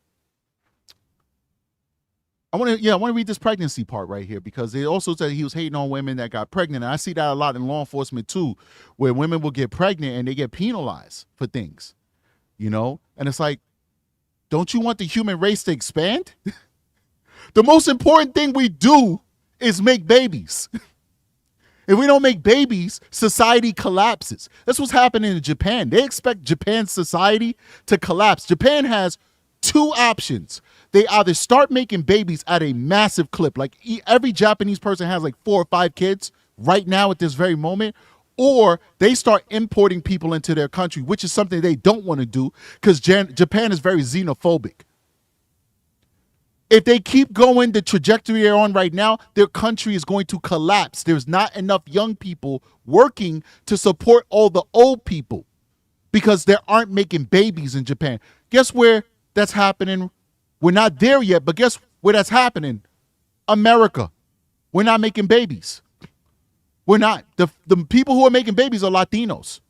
I want to read this pregnancy part right here because it also said he was hating on women that got pregnant. And I see that a lot in law enforcement too, where women will get pregnant and they get penalized for things, And it's like, don't you want the human race to expand? The most important thing we do is make babies. If we don't make babies, society collapses. That's what's happening in Japan. They expect Japan's society to collapse. Japan has two options. They either start making babies at a massive clip, like every Japanese person has like 4 or 5 kids right now at this very moment, or they start importing people into their country, which is something they don't want to do because Japan is very xenophobic. If they keep going the trajectory they're on right now, their country is going to collapse. There's not enough young people working to support all the old people because they aren't making babies in Japan. Guess where that's happening? We're not there yet, but guess where that's happening? America. We're not making babies. We're not. The people who are making babies are Latinos.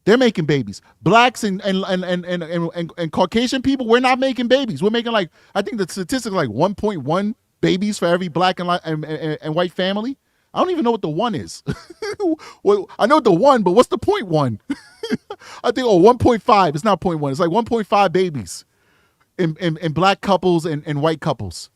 They're making babies. Blacks and Caucasian people, we're not making babies. We're making I think the statistic like 1.1 babies for every black and white family. I don't even know what the one is. Well, I know the one, but what's the 0.1? I think 1.5. It's not 0.1. It's like 1.5 babies in black couples and white couples.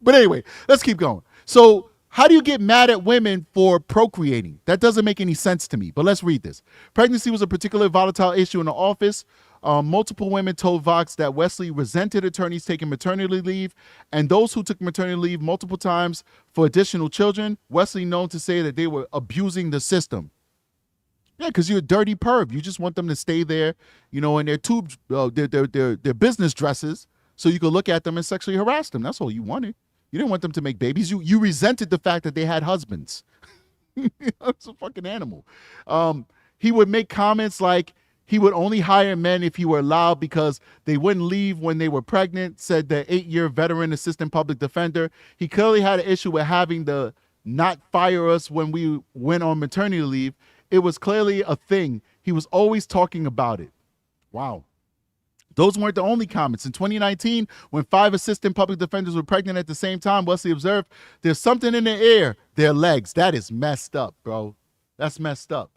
But anyway, let's keep going. So how do you get mad at women for procreating? That doesn't make any sense to me, but let's read this. Pregnancy was a particularly volatile issue in the office. Multiple women told Vox that Wesley resented attorneys taking maternity leave, and those who took maternity leave multiple times for additional children, Wesley known to say that they were abusing the system. Yeah, because you're a dirty perv. You just want them to stay there, in their business dresses, so you could look at them and sexually harass them. That's all you wanted. You didn't want them to make babies. You resented the fact that they had husbands. That's a fucking animal. He would make comments like he would only hire men if he were allowed because they wouldn't leave when they were pregnant, said the 8-year veteran assistant public defender. He clearly had an issue with having the not fire us when we went on maternity leave. It was clearly a thing. He was always talking about it. Wow. Those weren't the only comments. In 2019, when 5 assistant public defenders were pregnant at the same time, Wesley observed, there's something in the air, their legs. That is messed up, bro. That's messed up.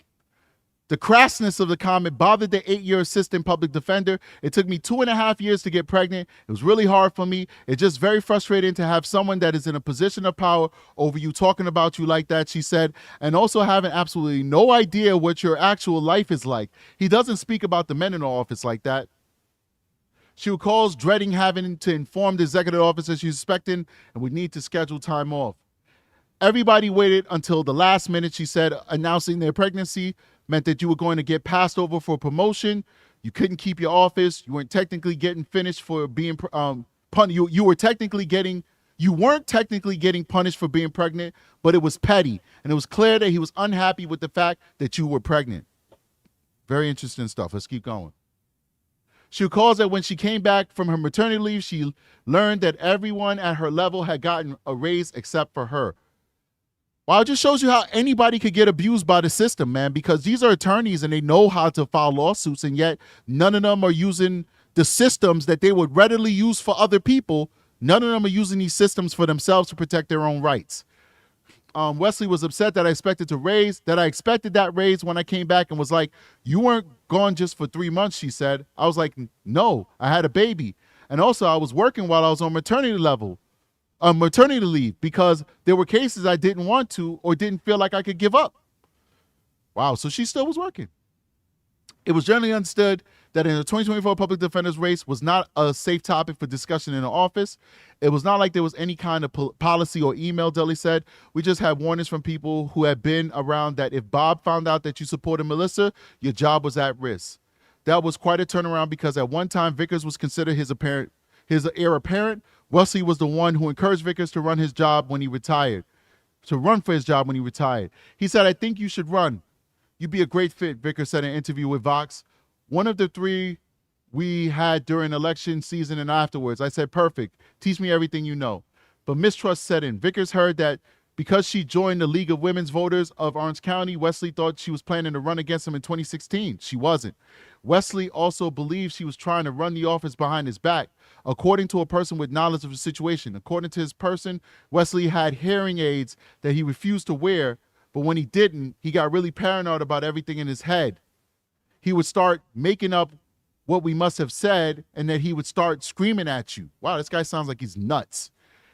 The crassness of the comment bothered the 8-year assistant public defender. It took me 2.5 years to get pregnant. It was really hard for me. It's just very frustrating to have someone that is in a position of power over you talking about you like that, she said, and also having absolutely no idea what your actual life is like. He doesn't speak about the men in the office like that. She recalls dreading having to inform the executive officer she's expecting and would need to schedule time off. Everybody waited until the last minute, she said. Announcing their pregnancy meant that you were going to get passed over for promotion. You couldn't keep your office. You weren't technically getting finished for being you weren't technically getting punished for being pregnant, but it was petty. And it was clear that he was unhappy with the fact that you were pregnant. Very interesting stuff. Let's keep going. She recalls that when she came back from her maternity leave, she learned that everyone at her level had gotten a raise except for her. Wow, it just shows you how anybody could get abused by the system, man, because these are attorneys and they know how to file lawsuits, and yet none of them are using the systems that they would readily use for other people. None of them are using these systems for themselves to protect their own rights. Wesley was upset that I expected that raise when I came back, and was like, you weren't gone just for 3 months, she said. I was like, no, I had a baby. And also I was working while I was on maternity leave because there were cases I didn't want to or didn't feel like I could give up. Wow, so she still was working. It was generally understood that in the 2024 public defender's race was not a safe topic for discussion in the office. It was not like there was any kind of policy or email, Deli said. We just had warnings from people who had been around that if Bob found out that you supported Melissa, your job was at risk. That was quite a turnaround because at one time Vickers was considered his heir apparent. Wesley was the one who encouraged Vickers to run for his job when he retired. He said, I think you should run. You'd be a great fit, Vickers said in an interview with Vox. One of the 3 we had during election season and afterwards. I said, perfect. Teach me everything you know. But mistrust set in. Vickers heard that because she joined the League of Women's Voters of Orange County, Wesley thought she was planning to run against him in 2016. She wasn't. Wesley also believed she was trying to run the office behind his back, according to a person with knowledge of the situation. According to his person, Wesley had hearing aids that he refused to wear, but when he didn't, he got really paranoid about everything in his head. He would start making up what we must have said, and that he would start screaming at you. Wow, this guy sounds like he's nuts.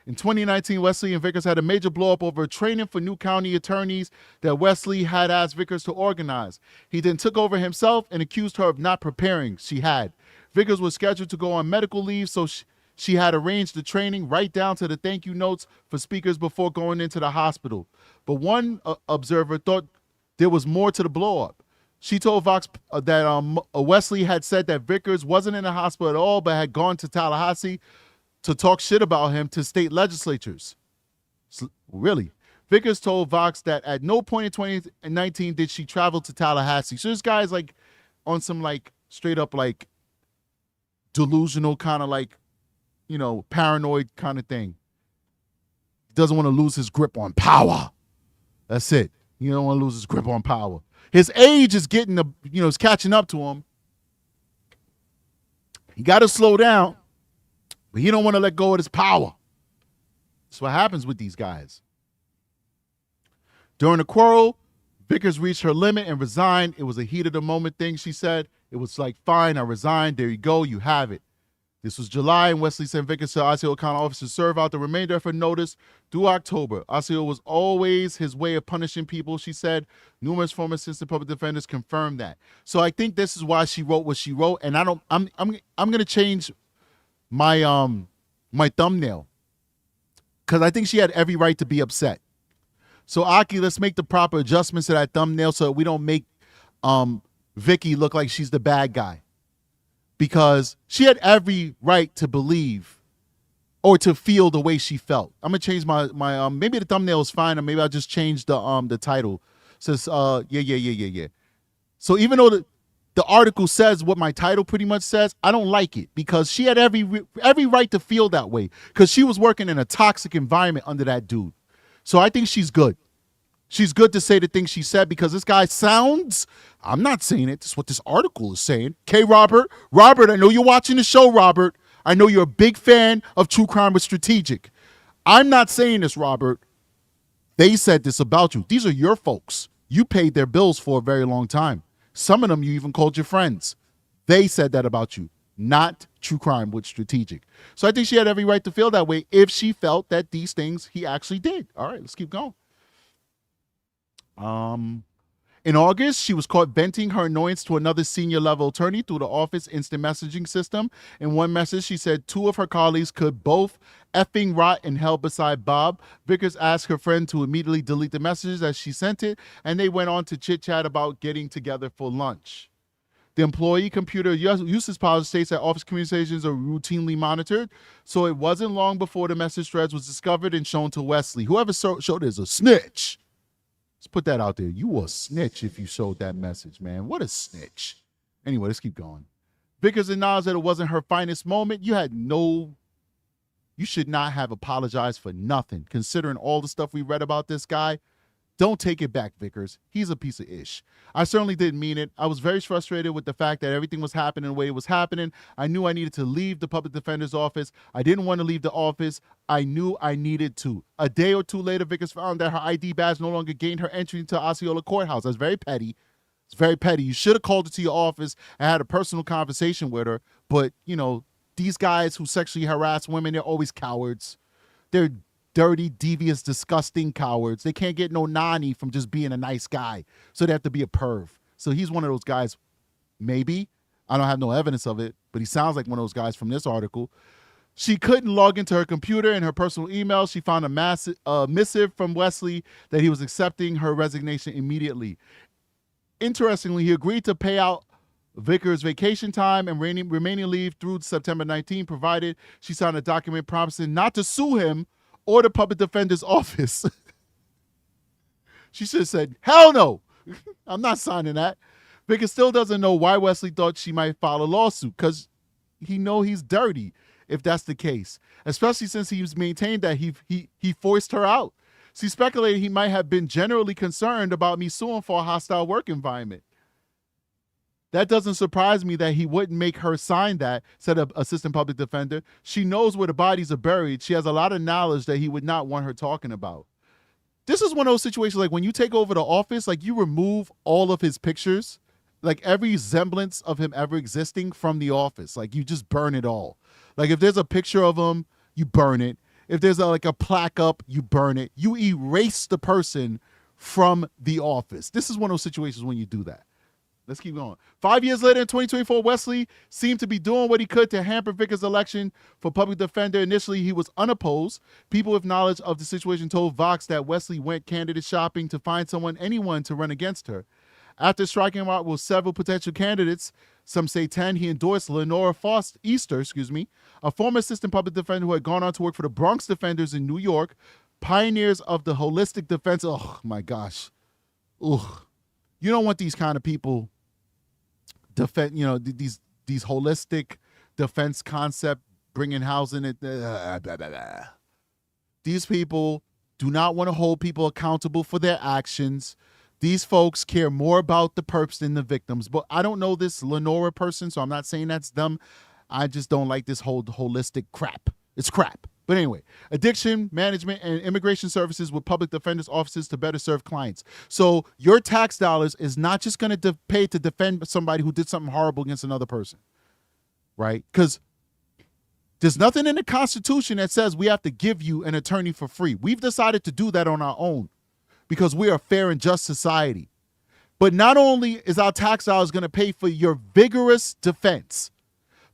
In 2019, Wesley and Vickers had a major blow-up over training for new county attorneys that Wesley had asked Vickers to organize. He then took over himself and accused her of not preparing. She had. Vickers was scheduled to go on medical leave, so she had arranged the training right down to the thank you notes for speakers before going into the hospital. But one observer thought there was more to the blow-up. She told Vox that Wesley had said that Vickers wasn't in the hospital at all, but had gone to Tallahassee to talk shit about him to state legislatures. Really? Vickers told Vox that at no point in 2019 did she travel to Tallahassee. So this guy's like on some like straight up like delusional kind of like, you know, paranoid kind of thing. He doesn't want to lose his grip on power. That's it. He don't want to lose his grip on power. His age is getting it's catching up to him. He got to slow down, but he don't want to let go of his power. That's what happens with these guys. During the quarrel, Vickers reached her limit and resigned. It was a heat of the moment thing, she said. It was like, fine, I resigned. There you go. You have it. This was July, and Wesley sent Vickers to Osceola County office to serve out the remainder of her notice through October. Osceola was always his way of punishing people, she said. Numerous former assistant public defenders confirmed that. So I think this is why she wrote what she wrote, and I'm gonna change my my thumbnail because I think she had every right to be upset. So Aki, let's make the proper adjustments to that thumbnail so that we don't make Vicky look like she's the bad guy. Because she had every right to believe or to feel the way she felt. I'm gonna change my maybe the thumbnail is fine, or maybe I'll just change the title. It says yeah. So even though the article says what my title pretty much says, I don't like it because she had every right to feel that way because she was working in a toxic environment under that dude. So I think she's good. She's good to say the things she said because this guy sounds, I'm not saying it, this is what this article is saying. Okay, Robert, I know you're watching the show, Robert. I know you're a big fan of True Crime with Strategic. I'm not saying this, Robert. They said this about you. These are your folks. You paid their bills for a very long time. Some of them you even called your friends. They said that about you, not True Crime with Strategic. So I think she had every right to feel that way if she felt that these things he actually did. All right, let's keep going. In August, she was caught venting her annoyance to another senior level attorney through the office instant messaging system. In one message, she said two of her colleagues could both effing rot in hell beside Bob. Vickers asked her friend to immediately delete the messages as she sent it, and they went on to chit-chat about getting together for lunch. The employee computer usage policy states that office communications are routinely monitored, so it wasn't long before the message threads was discovered and shown to Wesley. Whoever showed it is a snitch. Let's put that out there. You a snitch if you showed that message, man. What a snitch. Anyway, let's keep going. Vickers acknowledged that it wasn't her finest moment. You should not have apologized for nothing. Considering all the stuff we read about this guy, don't take it back, Vickers. He's a piece of ish. I certainly didn't mean it. I was very frustrated with the fact that everything was happening the way it was happening. I knew I needed to leave the public defender's office. I didn't want to leave the office. I knew I needed to. A day or two later, Vickers found that her ID badge no longer gained her entry into Osceola Courthouse. That's very petty. It's very petty. You should have called her to your office and had a personal conversation with her. But, these guys who sexually harass women, they're always cowards. They're dirty, devious, disgusting cowards. They can't get no nanny from just being a nice guy. So they have to be a perv. So he's one of those guys, maybe. I don't have no evidence of it, but he sounds like one of those guys from this article. She couldn't log into her computer and her personal email. She found a missive from Wesley that he was accepting her resignation immediately. Interestingly, he agreed to pay out Vickers' vacation time and remaining leave through September 19, provided she signed a document promising not to sue him or the public defender's office. She should have said, hell no, I'm not signing that. Vickers still doesn't know why Wesley thought she might file a lawsuit, because he's dirty if that's the case, especially since he's maintained that he forced her out. She speculated he might have been generally concerned about me suing for a hostile work environment. That doesn't surprise me that he wouldn't make her sign that, said an assistant public defender. She knows where the bodies are buried. She has a lot of knowledge that he would not want her talking about. This is one of those situations like when you take over the office, like you remove all of his pictures, like every semblance of him ever existing from the office. Like you just burn it all. Like if there's a picture of him, you burn it. If there's a plaque up, you burn it. You erase the person from the office. This is one of those situations when you do that. Let's keep going. 5 years later, in 2024, Wesley seemed to be doing what he could to hamper Vickers' election for public defender. Initially, he was unopposed. People with knowledge of the situation told Vox that Wesley went candidate shopping to find anyone to run against her. After striking out with several potential candidates, some say 10, he endorsed Lenora Easter, a former assistant public defender who had gone on to work for the Bronx Defenders in New York, pioneers of the holistic defense. Oh, my gosh. Ugh. You don't want these kind of people defend, these holistic defense concept, bringing housing it. These people do not want to hold people accountable for their actions. These folks care more about the perps than the victims. But I don't know this Lenora person, so I'm not saying that's them. I just don't like this whole holistic crap. It's crap. But anyway, addiction management and immigration services with public defenders' offices to better serve clients. So your tax dollars is not just going to pay to defend somebody who did something horrible against another person, right? Because there's nothing in the Constitution that says we have to give you an attorney for free. We've decided to do that on our own because we are a fair and just society. But not only is our tax dollars going to pay for your vigorous defense,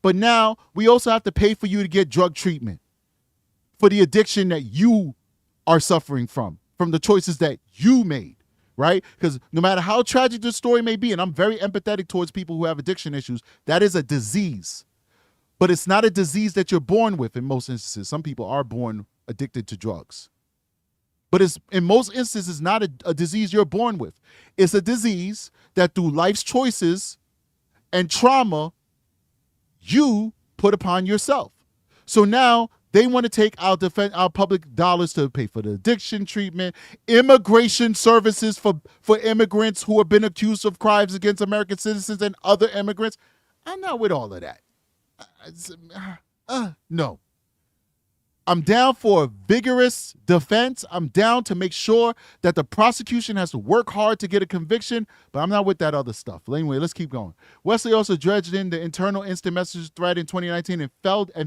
but now we also have to pay for you to get drug treatment for the addiction that you are suffering from the choices that you made, right? Because no matter how tragic the story may be, and I'm very empathetic towards people who have addiction issues, that is a disease. But it's not a disease that you're born with in most instances. Some people are born addicted to drugs. But it's in most instances not a disease you're born with. It's a disease that through life's choices and trauma, you put upon yourself. So now They want to take our public dollars to pay for the addiction treatment, immigration services for immigrants who have been accused of crimes against American citizens and other immigrants. I'm not with all of that. No. I'm down for a vigorous defense. I'm down to make sure that the prosecution has to work hard to get a conviction, but I'm not with that other stuff. But anyway, let's keep going. Wesley also dredged in the internal instant message thread in 2019 and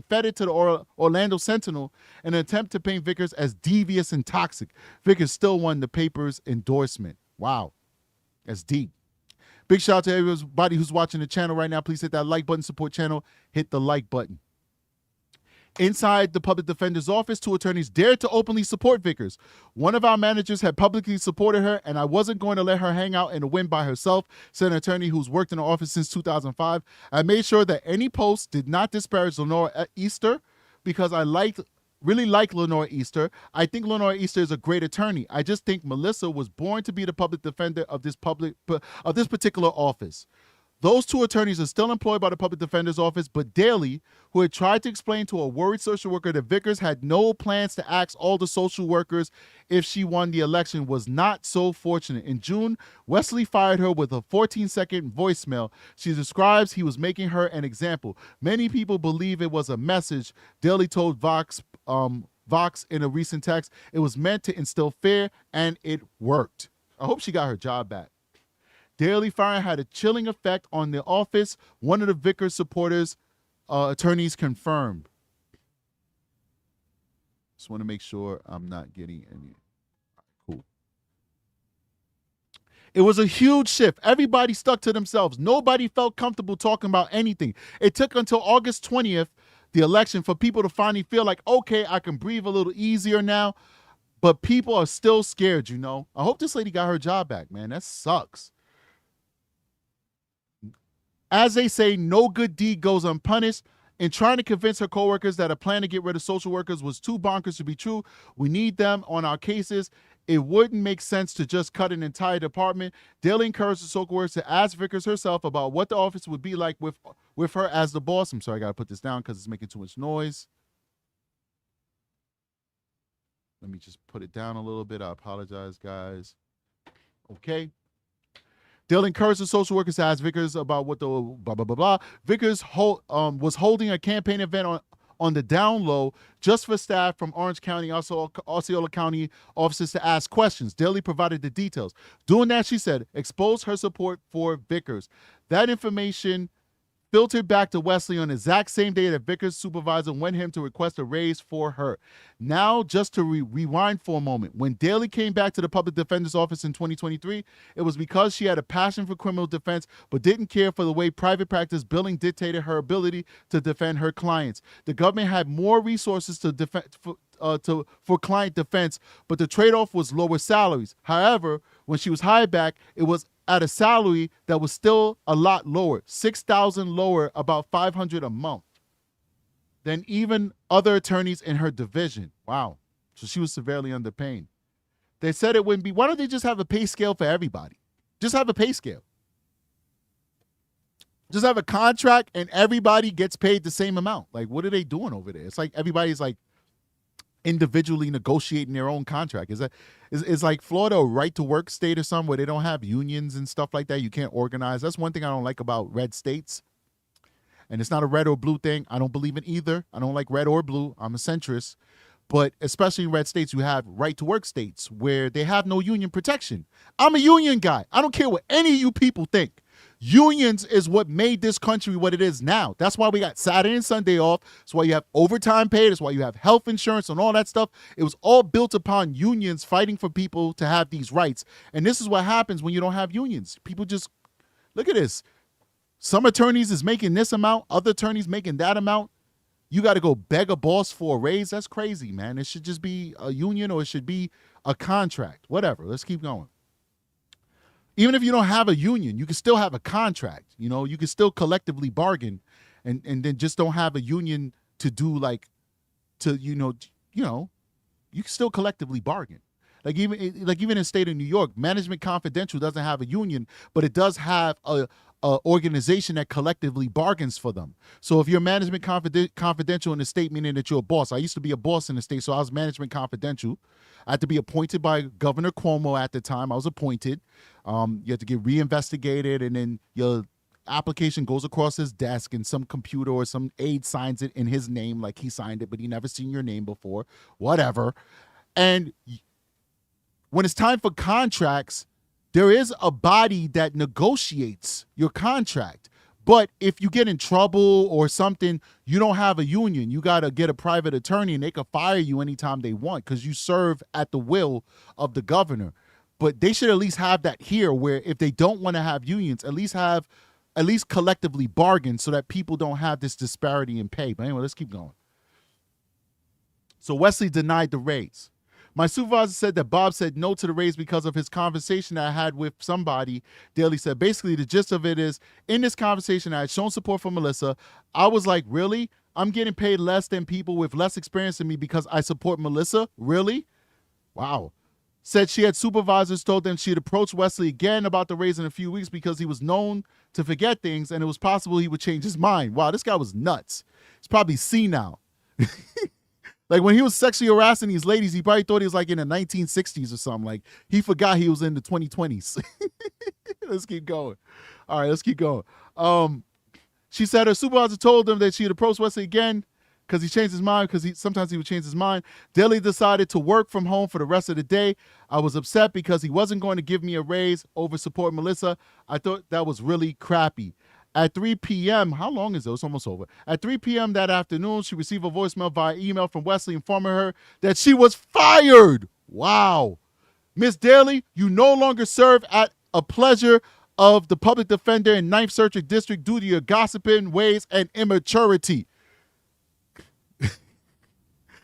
fed it to the Orlando Sentinel in an attempt to paint Vickers as devious and toxic. Vickers still won the paper's endorsement. Wow, that's deep. Big shout out to everybody who's watching the channel right now. Please hit that like button, support channel, hit the like button. Inside the public defender's office, 2 attorneys dared to openly support Vickers. One of our managers had publicly supported her, and I wasn't going to let her hang out in a win by herself, said an attorney who's worked in the office since 2005. I made sure that any post did not disparage Lenora Easter because I really like Lenora Easter. I think Lenora Easter is a great attorney. I just think Melissa was born to be the public defender of this particular office. Those 2 attorneys are still employed by the public defender's office, but Daly, who had tried to explain to a worried social worker that Vickers had no plans to ask all the social workers if she won the election, was not so fortunate. In June, Wesley fired her with a 14-second voicemail. She describes he was making her an example. Many people believe it was a message. Daly told Vox in a recent text, it was meant to instill fear, and it worked. I hope she got her job back. Daly firing had a chilling effect on the office, one of the Vickers supporters attorneys confirmed. Just want to make sure I'm not getting any. Cool. It was a huge shift. Everybody stuck to themselves. Nobody felt comfortable talking about anything. It took until August 20th, the election, for people to finally feel like, okay, I can breathe a little easier now. But people are still scared, you know. I hope this lady got her job back, man. That sucks. As they say, no good deed goes unpunished. In trying to convince her coworkers that a plan to get rid of social workers was too bonkers to be true, we need them on our cases. It wouldn't make sense to just cut an entire department. Daly encouraged the social workers to ask Vickers herself about what the office would be like with her as the boss. I'm sorry, I got to put this down because it's making too much noise. Let me just put it down a little bit. I apologize, guys. Okay. They'll encourage the social workers to ask Vickers about what the blah, blah, blah, blah. Vickers was holding a campaign event on the down low just for staff from Orange County, also Osceola County offices to ask questions. Daly provided the details. Doing that, she said, exposed her support for Vickers. That information filtered back to Wesley on the exact same day that Vickers' supervisor went him to request a raise for her. Now, just to rewind for a moment, when Daly came back to the public defender's office in 2023, it was because she had a passion for criminal defense, but didn't care for the way private practice billing dictated her ability to defend her clients. The government had more resources to defend for client defense, but the trade-off was lower salaries. However, when she was hired back, it was at a salary that was still a lot lower, $6,000 lower, about $500 a month, than even other attorneys in her division. Wow. So she was severely underpaid. They said it wouldn't be. Why don't they just have a pay scale for everybody? Just have a pay scale. Just have a contract and everybody gets paid the same amount. Like, what are they doing over there? It's like everybody's like individually negotiating their own contract. Is like Florida a right to work state or something where they don't have unions and stuff like that? You can't organize. That's one thing I don't like about red states. And it's not a red or blue thing. I don't believe in either. I don't like red or blue. I'm a centrist. But especially in red states, you have right to work states where they have no union protection. I'm a union guy. I don't care what any of you people think. Unions is what made this country what it is now. That's why we got Saturday and Sunday off. That's why you have overtime pay. That's why you have health insurance and all that stuff. It was all built upon unions fighting for people to have these rights. And this is what happens when you don't have unions. People just, look at this. Some attorneys is making this amount, other attorneys making that amount. You got to go beg a boss for a raise. That's crazy, man. It should just be a union or it should be a contract. Whatever. Let's keep going. Even if you don't have a union, you can still have a contract. You know, you can still collectively bargain and then just don't have a union to do like, to, you know, you can still collectively bargain. Like even in the state of New York, Management Confidential doesn't have a union, but it does have a organization that collectively bargains for them. So if you're management confidential in the state, meaning that you're a boss. I used to be a boss in the state, so I was management confidential. I had to be appointed by Governor Cuomo at the time. I was appointed. You had to get reinvestigated, and then your application goes across his desk, and some computer or some aide signs it in his name, like he signed it, but he never seen your name before, whatever. And when it's time for contracts, there is a body that negotiates your contract. But if you get in trouble or something, you don't have a union. You got to get a private attorney, and they can fire you anytime they want because you serve at the will of the governor. But they should at least have that here, where if they don't want to have unions, at least collectively bargain so that people don't have this disparity in pay. But anyway, let's keep going. So Wesley denied the raise. My supervisor said that Bob said no to the raise because of his conversation that I had with somebody. Daly said, basically, the gist of it is, in this conversation, I had shown support for Melissa. I was like, really? I'm getting paid less than people with less experience than me because I support Melissa? Really? Wow. Said she had supervisors told them she had approached Wesley again about the raise in a few weeks because he was known to forget things and it was possible he would change his mind. Wow, this guy was nuts. He's probably senile. Like when he was sexually harassing these ladies, he probably thought he was like in the 1960s or something. Like he forgot he was in the 2020s. Let's keep going. All right, let's keep going. She said her supervisor told them that she had approached Wesley again because he changed his mind, because sometimes he would change his mind. Daly decided to work from home for the rest of the day. I was upset because he wasn't going to give me a raise over supporting Melissa. I thought that was really crappy. At 3 p.m., how long is it? It's almost over. At 3 p.m. that afternoon, she received a voicemail via email from Wesley informing her that she was fired. Wow. Miss Daly, you no longer serve at a pleasure of the public defender in 9th Circuit District due to your gossiping ways and immaturity.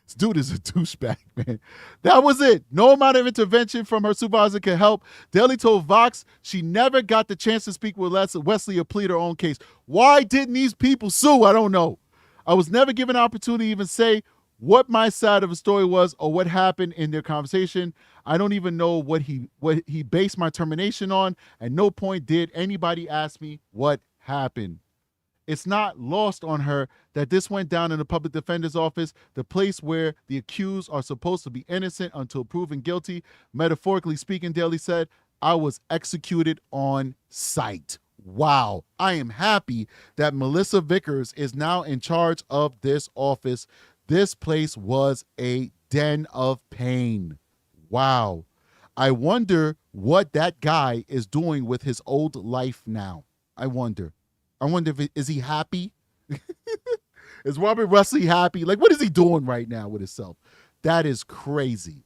This dude is a douchebag, man. That was it. No amount of intervention from her supervisor could help. Daly told Vox she never got the chance to speak with Wesley or plead her own case. Why didn't these people sue? I don't know. I was never given an opportunity to even say what my side of the story was or what happened in their conversation. I don't even know what he based my termination on. At no point did anybody ask me what happened. It's not lost on her that this went down in the public defender's office, the place where the accused are supposed to be innocent until proven guilty. Metaphorically speaking, Daly said, I was executed on sight. Wow. I am happy that Melissa Vickers is now in charge of this office. This place was a den of pain. Wow. I wonder what that guy is doing with his old life now. I wonder if is he happy? Is Robert Wesley happy? Like, what is he doing right now with himself? That is crazy.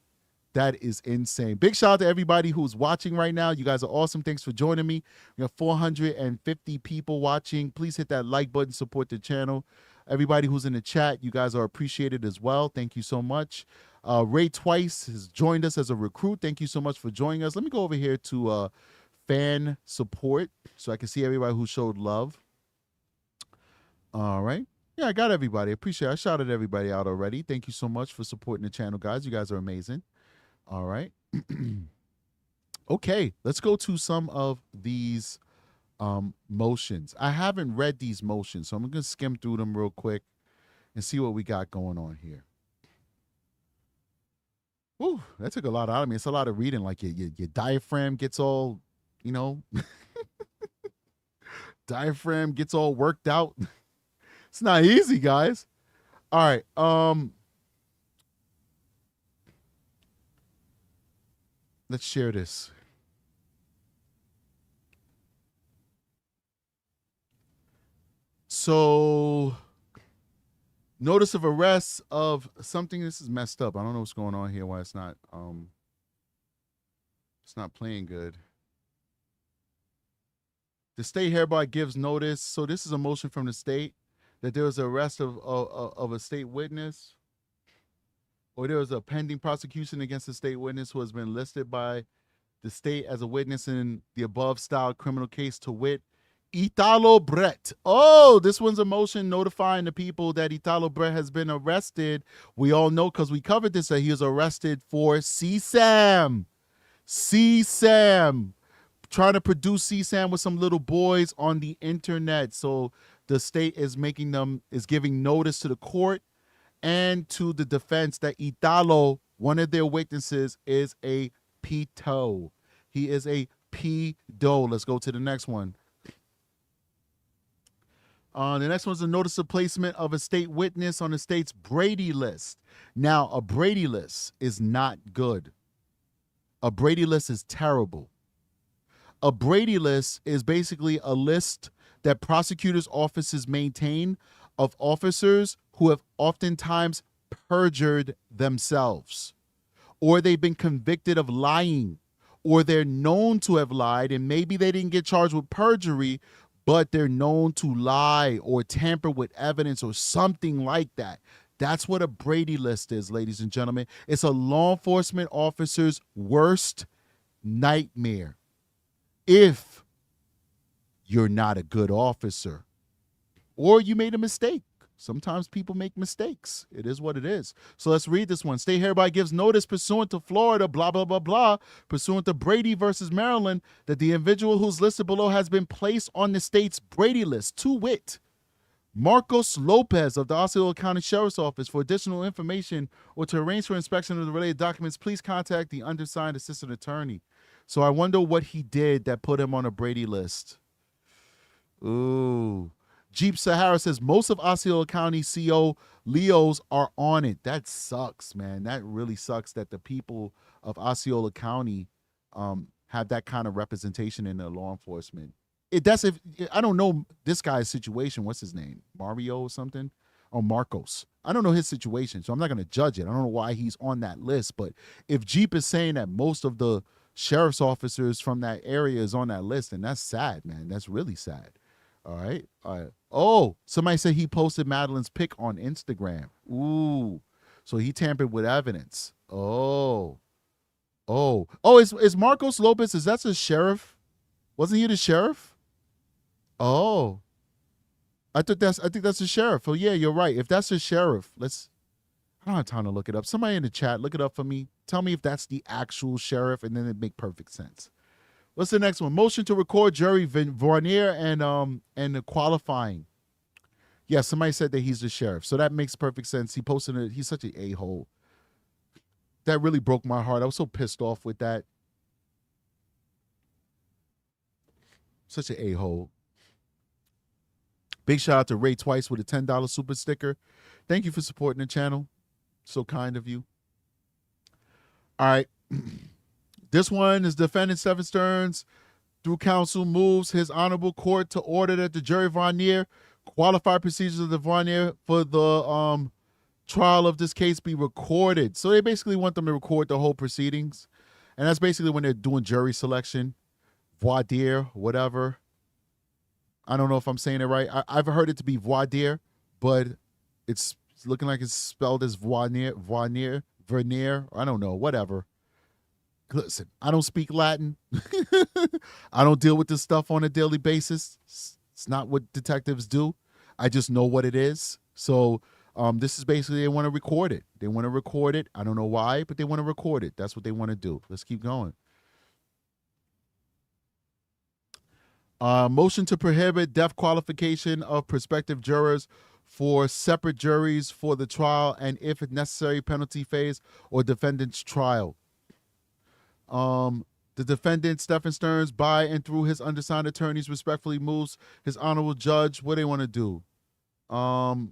That is insane. Big shout out to everybody who's watching right now. You guys are awesome. Thanks for joining me. We have 450 people watching. Please hit that like button, support the channel. Everybody who's in the chat, you guys are appreciated as well. Thank you so much. Ray Twice has joined us as a recruit. Thank you so much for joining us. Let me go over here to fan support so I can see everybody who showed love. All right. Yeah, I got everybody. Appreciate it. I shouted everybody out already. Thank you so much for supporting the channel, guys. You guys are amazing. All right. Okay, let's go to some of these motions. I haven't read these motions, so I'm going to skim through them real quick and see what we got going on here. Ooh, that took a lot out of me. It's a lot of reading. Like your diaphragm gets all, diaphragm gets all worked out. It's not easy, guys. All right. Let's share this. So, notice of arrest of something. This is messed up. I don't know what's going on here. Why it's not playing good. The state hereby gives notice. So this is a motion from the state that there was an arrest of a state witness, or there was a pending prosecution against a state witness who has been listed by the state as a witness in the above styled criminal case, to wit, Italo Brett. Oh, this one's a motion notifying the people that Italo Brett has been arrested. We all know, because we covered this, that he was arrested for CSAM. CSAM. trying to produce CSAM with some little boys on the internet. So the state is giving notice to the court and to the defense that Italo, one of their witnesses, is a pedo. He is a pedo. Let's go to the next one. The next one's a notice of placement of a state witness on the state's Brady list. Now, a Brady list is not good. A Brady list is terrible. A Brady list is basically a list that prosecutors' offices maintain of officers who have oftentimes perjured themselves, or they've been convicted of lying, or they're known to have lied, and maybe they didn't get charged with perjury, but they're known to lie or tamper with evidence or something like that. That's what a Brady list is, ladies and gentlemen. It's a law enforcement officer's worst nightmare if you're not a good officer or you made a mistake. Sometimes people make mistakes. It is what it is. So let's read this one. State hereby gives notice pursuant to Florida, blah, blah, blah, blah, pursuant to Brady versus Maryland, that the individual who's listed below has been placed on the state's Brady list, to wit, Marcos Lopez of the Osceola County Sheriff's Office. For additional information or to arrange for inspection of the related documents, please contact the undersigned assistant attorney. So I wonder what he did that put him on a Brady list. Ooh. Jeep Sahara says most of Osceola County CO Leos are on it. That sucks, man. That really sucks that the people of Osceola County have that kind of representation in their law enforcement. I don't know this guy's situation. What's his name? Mario or something? Or Marcos. I don't know his situation, so I'm not going to judge it. I don't know why he's on that list. But if Jeep is saying that most of the sheriff's officers from that area is on that list, then that's sad, man. That's really sad. All right. Oh, somebody said he posted Madeline's pic on Instagram. Ooh. So he tampered with evidence. Oh, is Marcos Lopez, is that the sheriff? Wasn't he the sheriff? Oh. I think that's the sheriff. Oh yeah, you're right. If that's the sheriff, I don't have time to look it up. Somebody in the chat, look it up for me. Tell me if that's the actual sheriff, and then it'd make perfect sense. What's the next one? Motion to record jury voir dire and the qualifying. Yeah, somebody said that he's the sheriff, so that makes perfect sense. He posted it. He's such an a-hole. That really broke my heart. I was so pissed off with that. Such an a-hole. Big shout out to Ray Twice with a $10 super sticker. Thank you for supporting the channel. So kind of you. All right. This one is defendant Stephan Stearns, through counsel, moves his honorable court to order that the jury voir dire, qualified procedures of the voir dire for the trial of this case be recorded. So they basically want them to record the whole proceedings. And that's basically when they're doing jury selection, voir dire, whatever. I don't know if I'm saying it right. I've heard it to be voir dire, but it's looking like it's spelled as vernier. I don't know, whatever. Listen, I don't speak Latin. I don't deal with this stuff on a daily basis. It's not what detectives do. I just know what it is. So this is basically, they want to record it. They want to record it. I don't know why, but they want to record it. That's what they want to do. Let's keep going. Motion to prohibit death qualification of prospective jurors for separate juries for the trial and, if necessary, penalty phase or defendant's trial. The defendant, Stephan Stearns, by and through his undersigned attorneys, respectfully moves his honorable judge. What do they want to do? To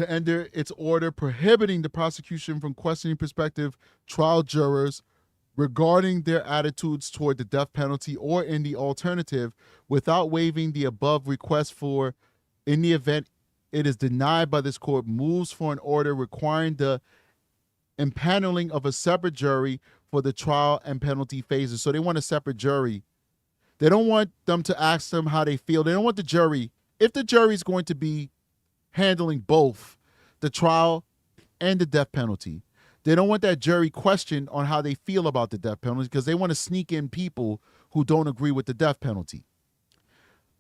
enter its order prohibiting the prosecution from questioning prospective trial jurors regarding their attitudes toward the death penalty, or in the alternative, without waiving the above request for, in the event it is denied by this court, moves for an order requiring the impaneling of a separate jury for the trial and penalty phases. So they want a separate jury. They don't want them to ask them how they feel. They don't want the jury, if the jury is going to be handling both the trial and the death penalty, they don't want that jury questioned on how they feel about the death penalty, because they want to sneak in people who don't agree with the death penalty.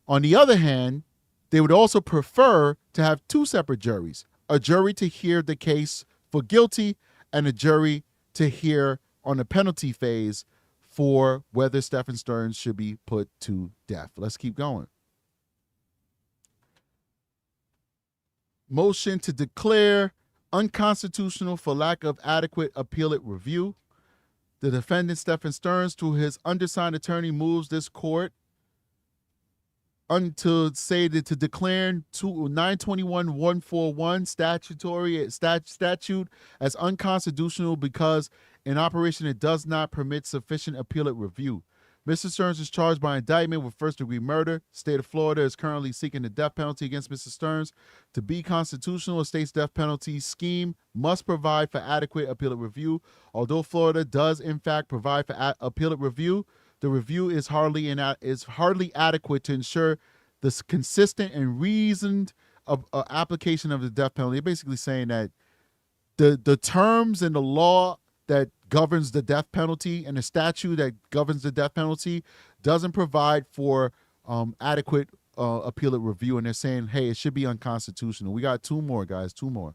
On the other hand, they would also prefer to have two separate juries, a jury to hear the case for guilty and a jury to hear on the penalty phase for whether Stephan Stearns should be put to death. Let's keep going. Motion to declare unconstitutional for lack of adequate appellate review. The defendant, Stephan Stearns, through his undersigned attorney, moves this court to say that to declare 921-141 statute as unconstitutional because in operation it does not permit sufficient appellate review. Mr. Stearns is charged by indictment with first-degree murder. State of Florida is currently seeking the death penalty against Mr. Stearns. To be constitutional, a state's death penalty scheme must provide for adequate appellate review. Although Florida does, in fact, provide for appellate review, the review is hardly adequate to ensure the consistent and reasoned application of the death penalty. They're basically saying that the terms in the law that governs the death penalty and the statute that governs the death penalty doesn't provide for adequate appellate review, and they're saying, hey, it should be unconstitutional. We got two more, guys, two more.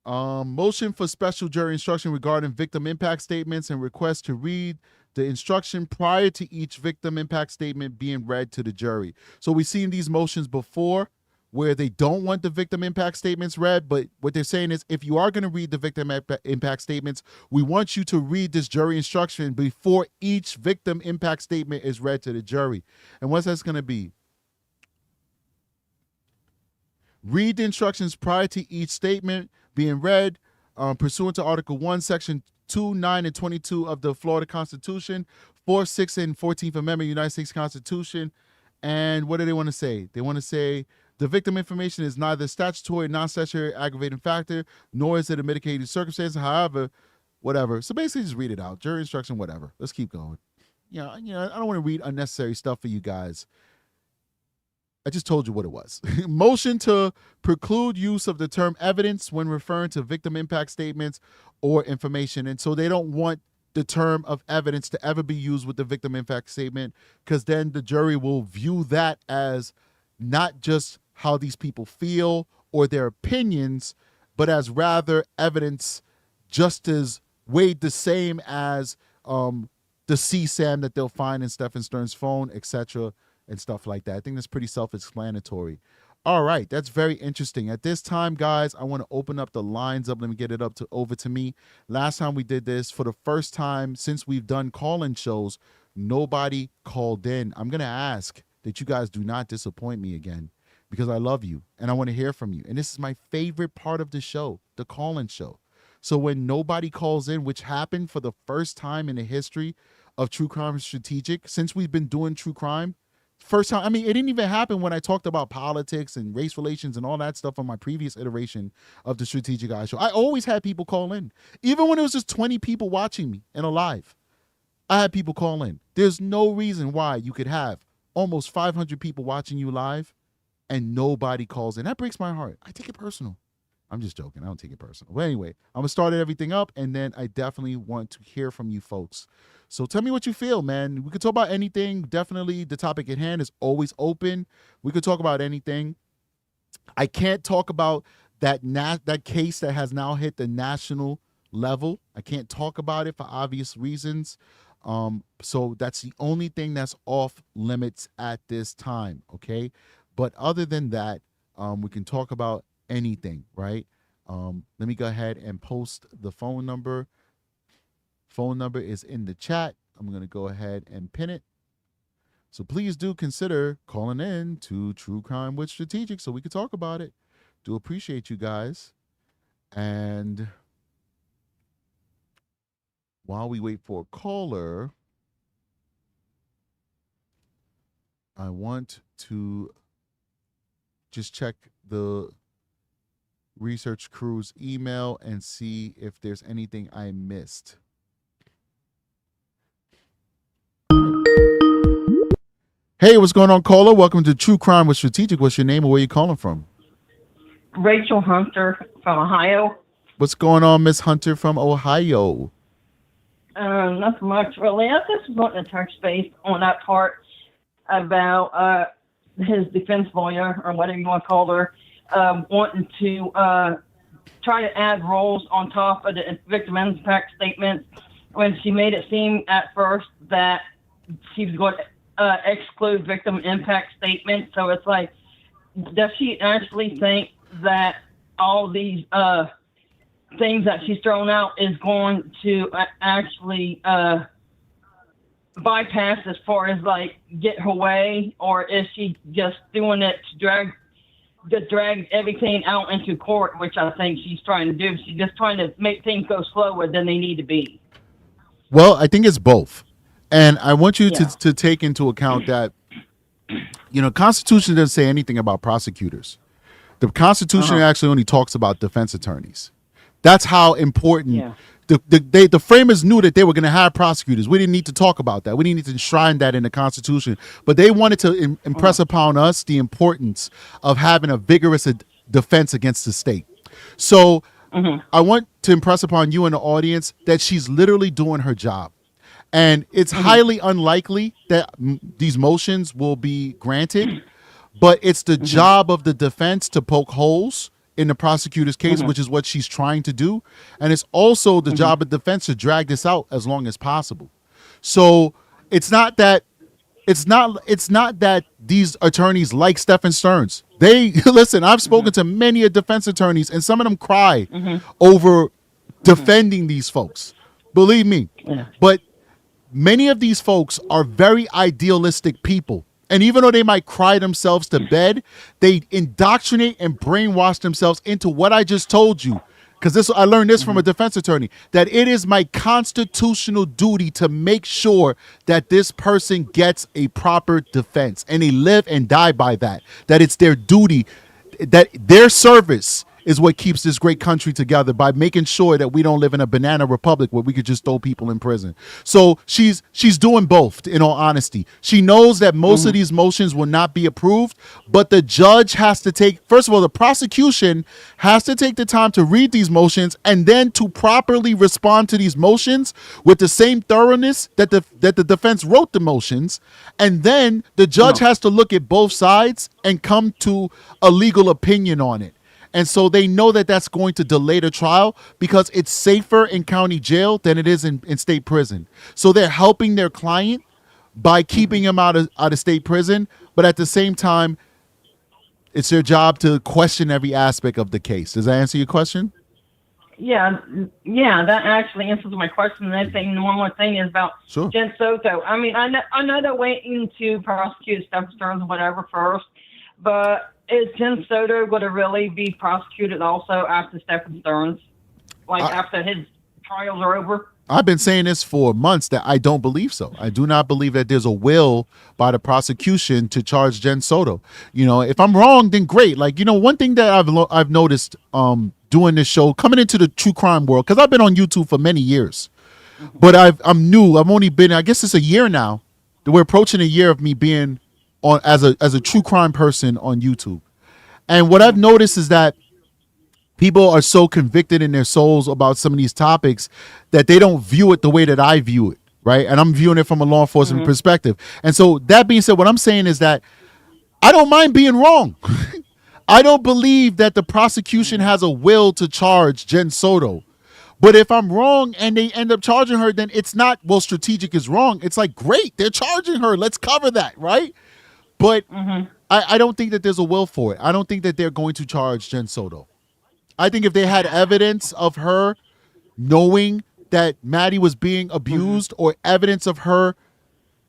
Motion for special jury instruction regarding victim impact statements and request to read the instruction prior to each victim impact statement being read to the jury. So we've seen these motions before where they don't want the victim impact statements read, but what they're saying is if you are going to read the victim impact statements, we want you to read this jury instruction before each victim impact statement is read to the jury. And what's that's going to be? Read the instructions prior to each statement being read pursuant to Article 1, Section 2, 9, and 22 of the Florida Constitution, 4, 6, and 14th Amendment United States Constitution. And what do they want to say? They want to say the victim information is neither statutory, non-statutory aggravating factor, nor is it a mitigating circumstance. However, whatever. So basically just read it out. Jury instruction, whatever. Let's keep going. I don't want to read unnecessary stuff for you guys. I just told you what it was. Motion to preclude use of the term evidence when referring to victim impact statements or information. And so they don't want the term of evidence to ever be used with the victim impact statement, because then the jury will view that as not just how these people feel or their opinions, but as rather evidence just as weighed the same as the CSAM that they'll find in Stephan Stearns' phone, etc., and stuff like that. I think that's pretty self-explanatory. All right, that's very interesting. At this time, guys, I want to open up the lines up. Let me get it over to me. Last time we did this, for the first time since we've done call-in shows, nobody called in. I'm going to ask that you guys do not disappoint me again, because I love you and I want to hear from you. And this is my favorite part of the show, the call-in show. So when nobody calls in, which happened for the first time in the history of True Crime Strategic, since we've been doing true crime, first time, I mean, it didn't even happen when I talked about politics and race relations and all that stuff on my previous iteration of the Strategic Eye Show. I always had people call in. Even when it was just 20 people watching me in a live, I had people call in. There's no reason why you could have almost 500 people watching you live and nobody calls in. That breaks my heart. I take it personal. I'm just joking. I don't take it personal. But anyway, I'm going to start everything up, and then I definitely want to hear from you folks. So tell me what you feel, man. We could talk about anything. Definitely the topic at hand is always open. We could talk about anything. I can't talk about that case that has now hit the national level. I can't talk about it for obvious reasons. So that's the only thing that's off limits at this time, okay? But other than that, we can talk about anything, right? Let me go ahead and post the phone number. Phone number is in the chat. I'm going to go ahead and pin it. So please do consider calling in to True Crime with Strategic so we can talk about it. Do appreciate you guys. And while we wait for a caller, I want to just check the research crew's email and see if there's anything I missed. Hey, what's going on, caller? Welcome to True Crime with Strategic. What's your name and where you calling from? Rachel Hunter from Ohio. What's going on, Miss Hunter from Ohio? Nothing much, really. I just want to touch base on that part about his defense lawyer, or whatever you want to call her, wanting to try to add roles on top of the victim impact statement when she made it seem at first that she was going to exclude victim impact statements. So it's like, does she actually think that all these things that she's thrown out is going to actually bypass as far as like get her way, or is she just doing it to drag everything out into court, which I think she's trying to do? She's just trying to make things go slower than they need to be. Well, I think it's both. And I want you Yeah. to take into account that, Constitution doesn't say anything about prosecutors. The Constitution actually only talks about defense attorneys. That's how important Yeah. the framers knew that they were going to have prosecutors. We didn't need to talk about that. We didn't need to enshrine that in the Constitution. But they wanted to impress upon us the importance of having a vigorous defense against the state. So I want to impress upon you and the audience that she's literally doing her job. And it's highly unlikely that these motions will be granted, but it's the job of the defense to poke holes in the prosecutor's case, which is what she's trying to do. And it's also the job of defense to drag this out as long as possible. So it's not that these attorneys like Stephan Stearns. They listen, I've spoken to many defense attorneys, and some of them cry over defending these folks. Believe me. Yeah. But many of these folks are very idealistic people. And even though they might cry themselves to bed, they indoctrinate and brainwash themselves into what I just told you. Because I learned this from a defense attorney, that it is my constitutional duty to make sure that this person gets a proper defense. And they live and die by that. That it's their duty, that their service is what keeps this great country together, by making sure that we don't live in a banana republic where we could just throw people in prison. So she's doing both, in all honesty. She knows that most of these motions will not be approved, but the judge has to take, first of all, the prosecution has to take the time to read these motions and then to properly respond to these motions with the same thoroughness that the defense wrote the motions. And then the judge has to look at both sides and come to a legal opinion on it. And so they know that that's going to delay the trial because it's safer in county jail than it is in state prison. So they're helping their client by keeping him out of state prison. But at the same time, it's their job to question every aspect of the case. Does that answer your question? Yeah, that actually answers my question. And I think one more thing is about Sure. Jen Soto. I mean, I know they're waiting to prosecute Stephan Stearns or whatever first, but is Jen Soto going to really be prosecuted also after Stephan Stearns, after his trials are over? I've been saying this for months that I don't believe so. I do not believe that there's a will by the prosecution to charge Jen Soto. If I'm wrong, then great. One thing that I've noticed doing this show, coming into the true crime world, because I've been on YouTube for many years, but I'm new. I've only been, I guess it's a year now. We're approaching a year of me being on as a true crime person on YouTube. And what I've noticed is that people are so convicted in their souls about some of these topics that they don't view it the way that I view it, right? And I'm viewing it from a law enforcement perspective. And so that being said, what I'm saying is that I don't mind being wrong. I don't believe that the prosecution has a will to charge Jen Soto. But if I'm wrong and they end up charging her, then it's not, well, strategic is wrong. It's like, great, they're charging her. Let's cover that, right? But I don't think that there's a will for it. I don't think that they're going to charge Jen Soto. I think if they had evidence of her knowing that Maddie was being abused or evidence of her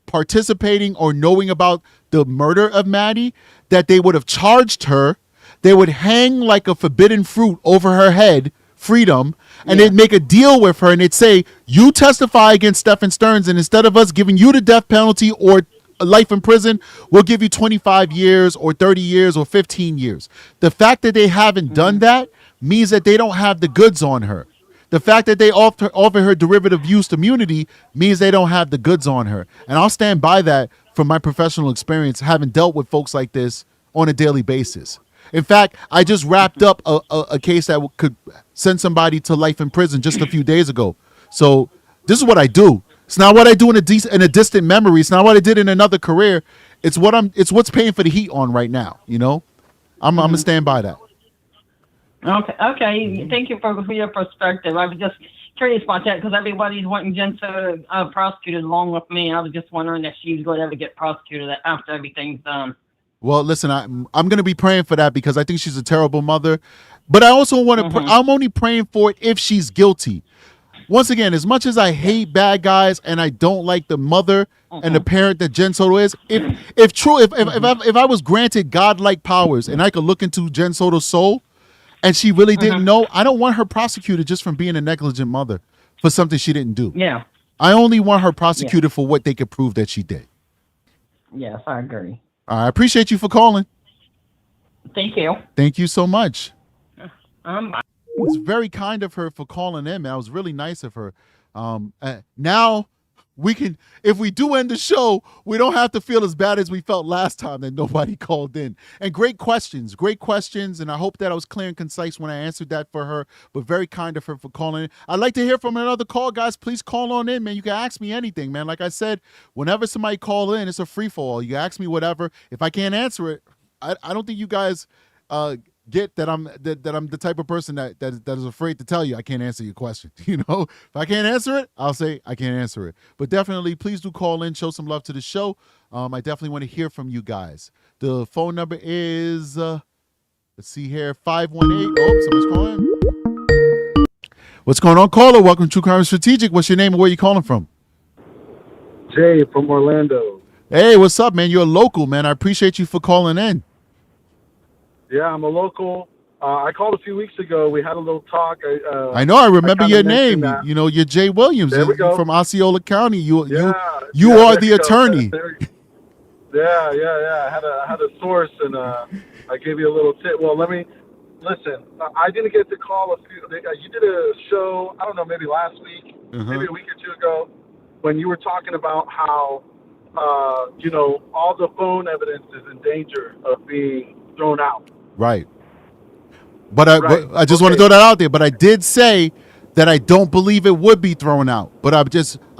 participating or knowing about the murder of Maddie, that they would have charged her. They would hang like a forbidden fruit over her head, freedom, and they'd make a deal with her and they'd say, you testify against Stephan Stearns, and instead of us giving you the death penalty or life in prison, we'll give you 25 years or 30 years or 15 years. The fact that they haven't done that means that they don't have the goods on her. The fact that they offer her derivative use immunity means they don't have the goods on her. And I'll stand by that from my professional experience, having dealt with folks like this on a daily basis. In fact, I just wrapped up a case that could send somebody to life in prison just a few days ago. So this is what I do. It's not what I do in a distant memory. It's not what I did in another career. It's what's paying for the heat on right now. I'm gonna stand by that. Okay. Thank you for your perspective. I was just pretty spontaneous because everybody's wanting Jen Soto prosecuted along with me. I was just wondering if she was going to ever get prosecuted after everything's done. Well, listen, I'm going to be praying for that because I think she's a terrible mother. But I also want to. I'm only praying for it if she's guilty. Once again, as much as I hate bad guys and I don't like the mother and the parent that Jen Soto is, if I was granted godlike powers and I could look into Jen Soto's soul and she really didn't know, I don't want her prosecuted just from being a negligent mother for something she didn't do. Yeah. I only want her prosecuted for what they could prove that she did. Yes, I agree. I appreciate you for calling. Thank you. Thank you so much. It was very kind of her for calling in, man. It was really nice of her. Now we can, if we do end the show, we don't have to feel as bad as we felt last time that nobody called in. And great questions. And I hope that I was clear and concise when I answered that for her, but very kind of her for calling in. I'd like to hear from another call, guys. Please call on in, man. You can ask me anything, man. Like I said, whenever somebody call in, it's a free for all. You ask me whatever. If I can't answer it, I don't think you guys get that I'm the type of person that is afraid to tell you I can't answer your question. You know, if I can't answer it, I'll say I can't answer it. But definitely, please do call in, show some love to the show. I definitely want to hear from you guys. The phone number is let's see here, 518. Oh, someone's calling. What's going on, caller? Welcome to True Crime Strategic. What's your name and where you calling from? Jay from Orlando. Hey, what's up, man? You're a local, man. I appreciate you for calling in. Yeah, I'm a local. I called a few weeks ago. We had a little talk. I know. I remember your name. You know, you're Jay Williams. There we go. From Osceola County. You are the attorney. Yeah. I had a source, and I gave you a little tip. Well, let me listen. I didn't get to call you did a show. I don't know, maybe last week, maybe a week or two ago, when you were talking about how all the phone evidence is in danger of being thrown out. Right. But I just want to throw that out there. But I did say that I don't believe it would be thrown out. But I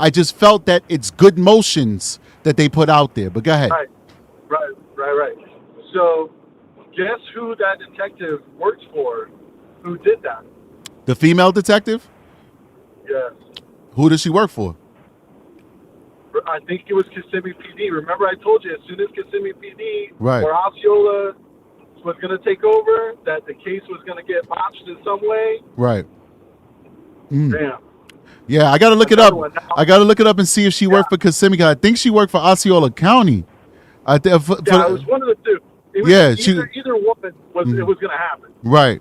just felt that it's good motions that they put out there. But go ahead. Right. So guess who that detective works for who did that? The female detective? Yes. Who does she work for? I think it was Kissimmee PD. Remember I told you as soon as Kissimmee PD or Osceola was going to take over, that the case was going to get botched in some way. Right. Damn. Yeah, I got to look it up. I got to look it up and see if she worked for Kissimmee. I think she worked for Osceola County. It was one of the two. Either one was it was going to happen. Right.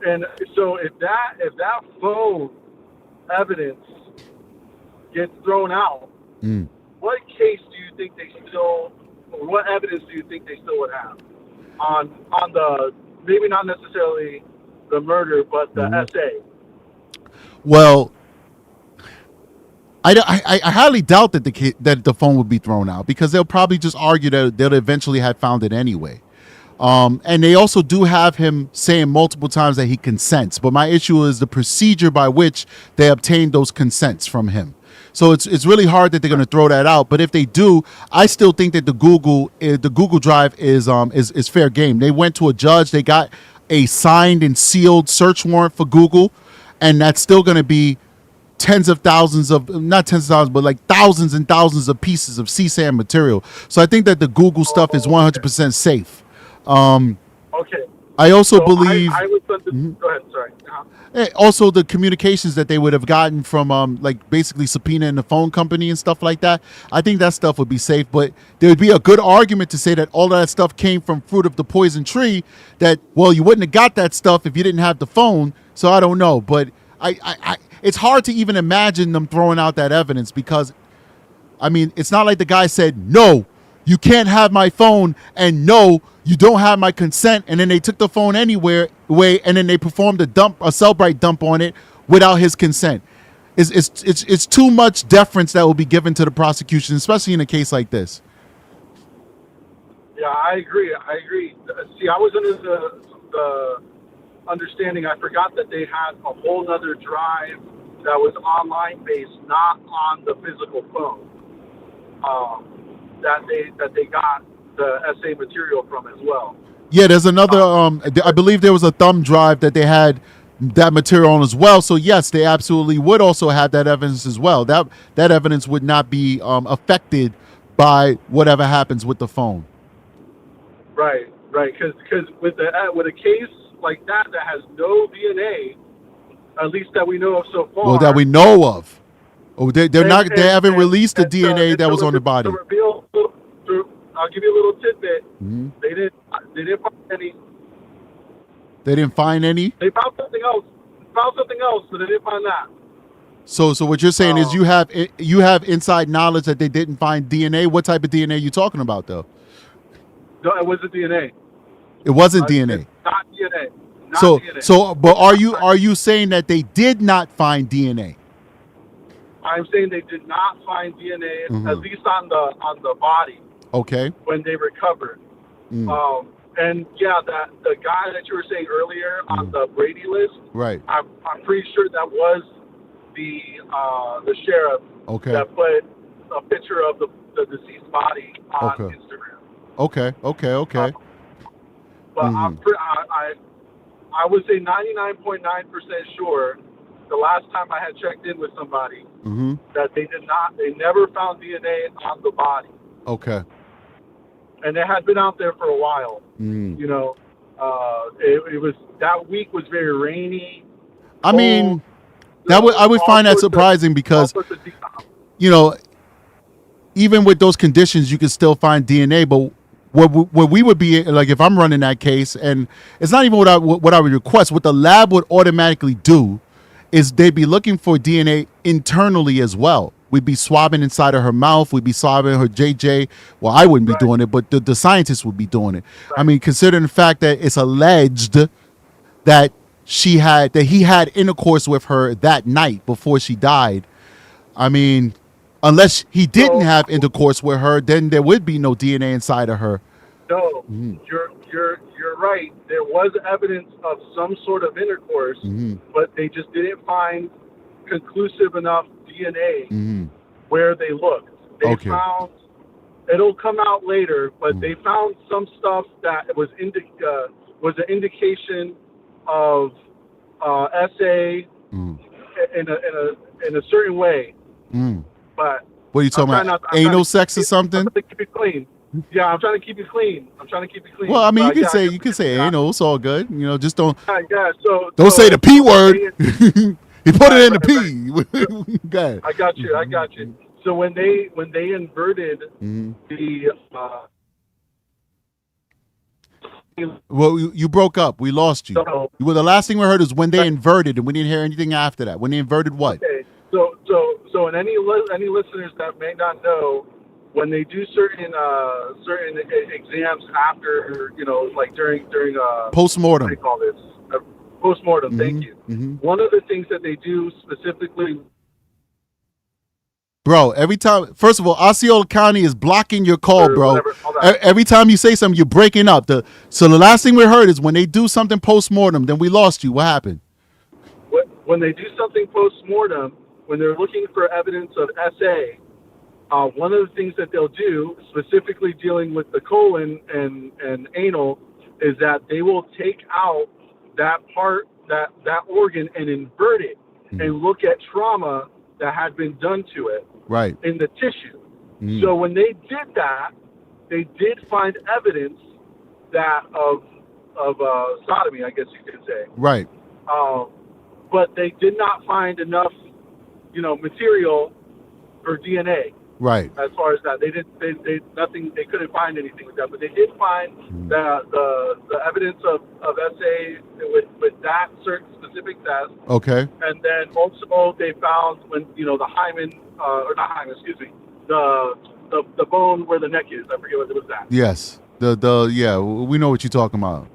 And so if that phone evidence gets thrown out, what case do you think they still, or what evidence do you think they still would have on the, maybe not necessarily the murder, but the SA? Well, I highly doubt that the phone would be thrown out because they'll probably just argue that they'll eventually have found it anyway. And they also do have him saying multiple times that he consents. But my issue is the procedure by which they obtained those consents from him. So it's really hard that they're going to throw that out. But if they do, I still think that the Google Drive is fair game. They went to a judge. They got a signed and sealed search warrant for Google. And that's still going to be tens of thousands of, not tens of thousands, but like thousands and thousands of pieces of CSAM material. So I think that the Google stuff is 100% safe. Okay. I also believe. I was go ahead. Sorry. Also, the communications that they would have gotten from, like basically subpoenaing the phone company and stuff like that. I think that stuff would be safe, but there would be a good argument to say that all of that stuff came from fruit of the poison tree. That you wouldn't have got that stuff if you didn't have the phone. So I don't know, but it's hard to even imagine them throwing out that evidence because, I mean, it's not like the guy said, no, you can't have my phone, and no, you don't have my consent, and then they took the phone anyway, and then they performed a Cellbrite dump on it without his consent. It's too much deference that will be given to the prosecution, especially in a case like this. Yeah, I agree. See, I was under the understanding, I forgot that they had a whole nother drive that was online based, not on the physical phone. That they got the SA material from as well. Yeah, there's another. I believe there was a thumb drive that they had that material on as well. So yes, they absolutely would also have that evidence as well. That evidence would not be affected by whatever happens with the phone. Right. Because with a case like that has no DNA, at least that we know of so far. Well, that we know of. Oh, they haven't released the DNA that was on the body. I'll give you a little tidbit. Mm-hmm. They didn't find any. They didn't find any? They found something else. But they didn't find that. So what you're saying is you have inside knowledge that they didn't find DNA. What type of DNA are you talking about, though? No, it wasn't DNA. It wasn't DNA. It's not DNA. DNA. But are you saying that they did not find DNA? I'm saying they did not find DNA, at least on the body. Okay. When they recovered. And yeah, that the guy that you were saying earlier on the Brady list. Right. I'm pretty sure that was the sheriff. Okay. That put a picture of the deceased body on Instagram. Okay. But I would say 99.9% sure. The last time I had checked in with somebody, that they never found DNA on the body. Okay. And it had been out there for a while. You know, it was, that week was very rainy. I mean, I would find that surprising because, you know, even with those conditions, you can still find DNA. But what we would be like, if I'm running that case, and it's not even what I would request, what the lab would automatically do is they'd be looking for DNA internally as well. We'd be swabbing inside of her mouth. We'd be swabbing her JJ. Well, I wouldn't be doing it, but the scientists would be doing it. Right. I mean, considering the fact that it's alleged that he had intercourse with her that night before she died. I mean, unless he didn't have intercourse with her, then there would be no DNA inside of her. No, you're right. There was evidence of some sort of intercourse, but they just didn't find conclusive enough DNA where they looked. They found, it'll come out later, but they found some stuff that was an indication of SA in a certain way. But what are you talking about? Anal sex or something? I'm trying to keep it clean. Yeah, I'm trying to keep it clean. Well, I mean, you can say anal. It's all good. You know, just don't. So don't say the P word. He put it in the P. Go ahead. I got you. So when they inverted the. Well, you broke up. We lost you. Well, the last thing we heard is when they inverted, and we didn't hear anything after that. When they inverted what? Okay. So and any listeners that may not know, when they do certain exams after, you know, like during postmortem. What do they call this? Postmortem. Thank you. One of the things that they do specifically. Bro, every time, first of all, Osceola County is blocking your call, bro. Every time you say something, you're breaking up. So the last thing we heard is when they do something post-mortem, then we lost you. What happened? When they do something post-mortem, when they're looking for evidence of SA, one of the things that they'll do, specifically dealing with the colon and anal, is that they will take out that part, that organ, and invert it and look at trauma that had been done to it in the tissue. So when they did that, they did find evidence that of sodomy, I guess you could say. Right. But they did not find enough, you know, material for DNA. Right. As far as that, they couldn't find anything with that, but they did find the evidence of SA with that certain specific test. Okay. And then also they found when, you know, the hymen, or not hymen, excuse me, the bone where the neck is. I forget what it was that. Yes. Yeah, we know what you're talking about.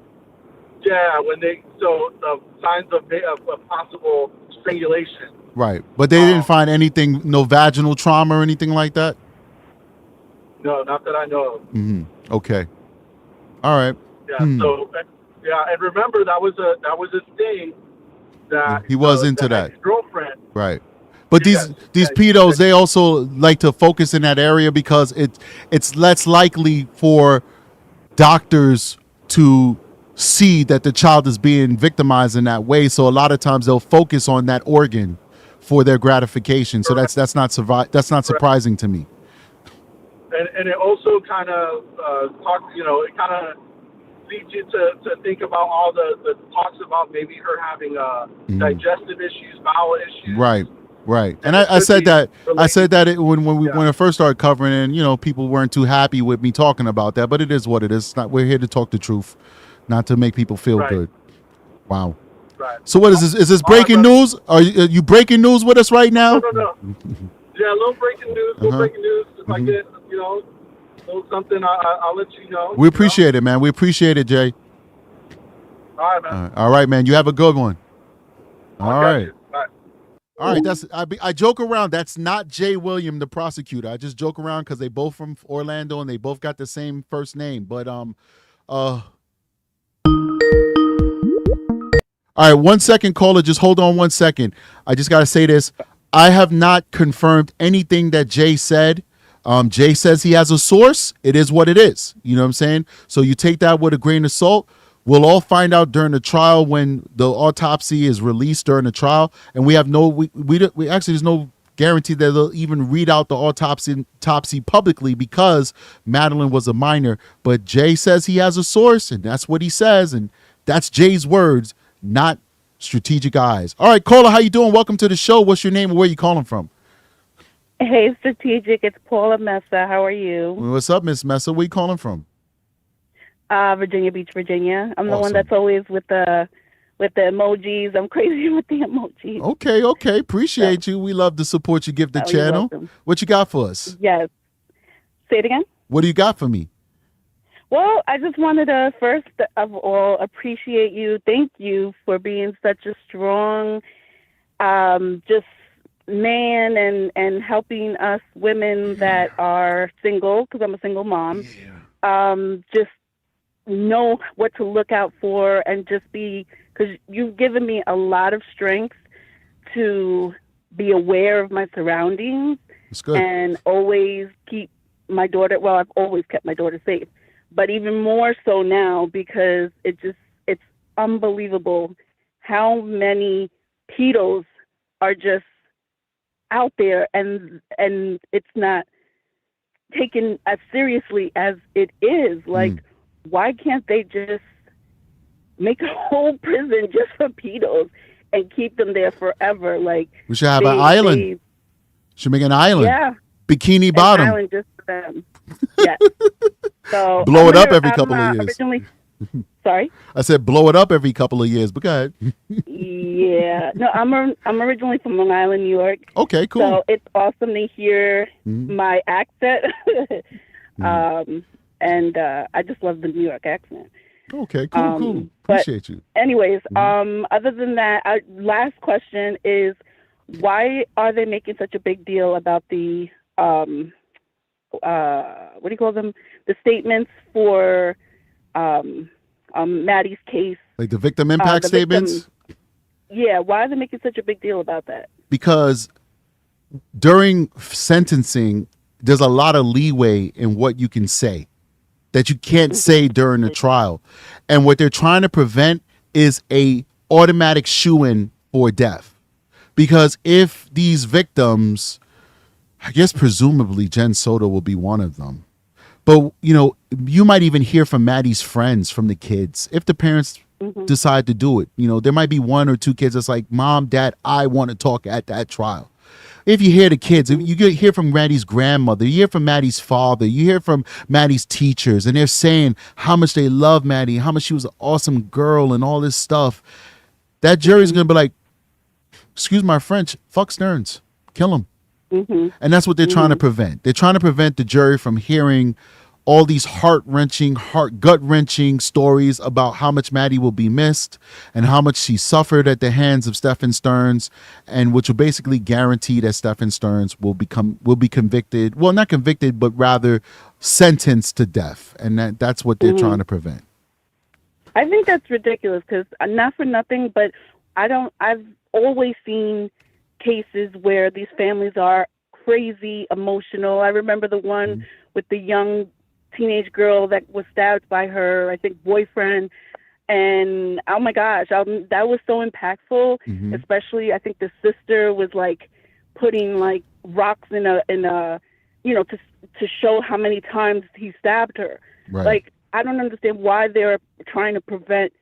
Yeah, so the signs of possible strangulation. Right, but they didn't find anything, no vaginal trauma or anything like that? No, not that I know of. Okay. All right. Yeah, so, yeah, and remember, that was a thing that... He was into that. His girlfriend. Right. But these pedos, they also like to focus in that area because it's less likely for doctors to see that the child is being victimized in that way. So a lot of times they'll focus on that organ for their gratification. So that's not surprising to me. And it also kind of it kind of leads you to think about all the talks about maybe her having digestive issues, bowel issues. Right. And I said that when I first started covering it, and people weren't too happy with me talking about that, but it is what it is. We're here to talk the truth, not to make people feel good. Wow. Right. So what is this? Is this breaking news? Are you breaking news with us right now? No. Yeah, a little breaking news. If I get, a little something, I'll let you know. We appreciate it, man. We appreciate it, Jay. All right, man. All right, man. You have a good one. All right. All right. I joke around. That's not Jay William, the prosecutor. I just joke around because they both from Orlando and they both got the same first name. But all right, 1 second, caller. Just hold on 1 second. I just gotta say this. I have not confirmed anything that Jay said. Jay says he has a source. It is what it is. You know what I'm saying? So you take that with a grain of salt. We'll all find out during the trial when the autopsy is released during the trial, and we have we actually there's no guarantee that they'll even read out the autopsy publicly because Madeline was a minor. But Jay says he has a source, and that's what he says, and that's Jay's words, not Strategic Eyes. All right, caller, how you doing? Welcome to the show. What's your name and where you calling from? Hey, Strategic. It's Paula Mesa. How are you? What's up, Miss Mesa? Where you calling from? Virginia Beach, Virginia. I'm the one that's always with the emojis. I'm crazy with the emojis. Okay. Appreciate you. We love the support you give the channel. What you got for us? Yes. Say it again? What do you got for me? Well, I just wanted to first of all appreciate you. Thank you for being such a strong just man and helping us women that are single, because I'm a single mom, just know what to look out for and just be, because you've given me a lot of strength to be aware of my surroundings. That's good. And always keep my daughter, well, I've always kept my daughter safe, but even more so now because it's unbelievable how many pedos are just out there and it's not taken as seriously as it is. Like, why can't they just make a whole prison just for pedos and keep them there forever? Like, we should have an island. Should make an island. Yeah. Bikini Bottom. An island just for them. Yeah. So blow it up every couple of years. Sorry? I said blow it up every couple of years, but go ahead. Yeah. No, I'm originally from Long Island, New York. Okay, cool. So it's awesome to hear my accent. And I just love the New York accent. Okay, cool. Appreciate you. Anyways, other than that, last question is, why are they making such a big deal about the what do you call them? The statements for Maddie's case. Like the victim impact statements? Yeah, why are they making such a big deal about that? Because during sentencing, there's a lot of leeway in what you can say that you can't say during the trial. And what they're trying to prevent is a automatic shoo-in for death. Because if these victims, I guess presumably Jen Soto will be one of them. But, you might even hear from Maddie's friends, from the kids, if the parents decide to do it. There might be one or two kids that's like, Mom, Dad, I want to talk at that trial. If you hear the kids, if you hear from Maddie's grandmother, you hear from Maddie's father, you hear from Maddie's teachers, and they're saying how much they love Maddie, how much she was an awesome girl and all this stuff, that jury's going to be like, excuse my French, fuck Stearns, kill him. And that's what they're trying to prevent. They're trying to prevent the jury from hearing all these heart-wrenching, gut-wrenching stories about how much Maddie will be missed and how much she suffered at the hands of Stephan Stearns, and which will basically guarantee that Stephan Stearns will be convicted. Well, not convicted, but rather sentenced to death. And that's what they're trying to prevent. I think that's ridiculous because, not for nothing, but I've always seen cases where these families are crazy emotional. I remember the one with the young teenage girl that was stabbed by her, I think, boyfriend, And oh my gosh, that was so impactful. Mhm. Especially, I think the sister was like putting like rocks in a to show how many times he stabbed her. Right. Like, I don't understand why they're trying to prevent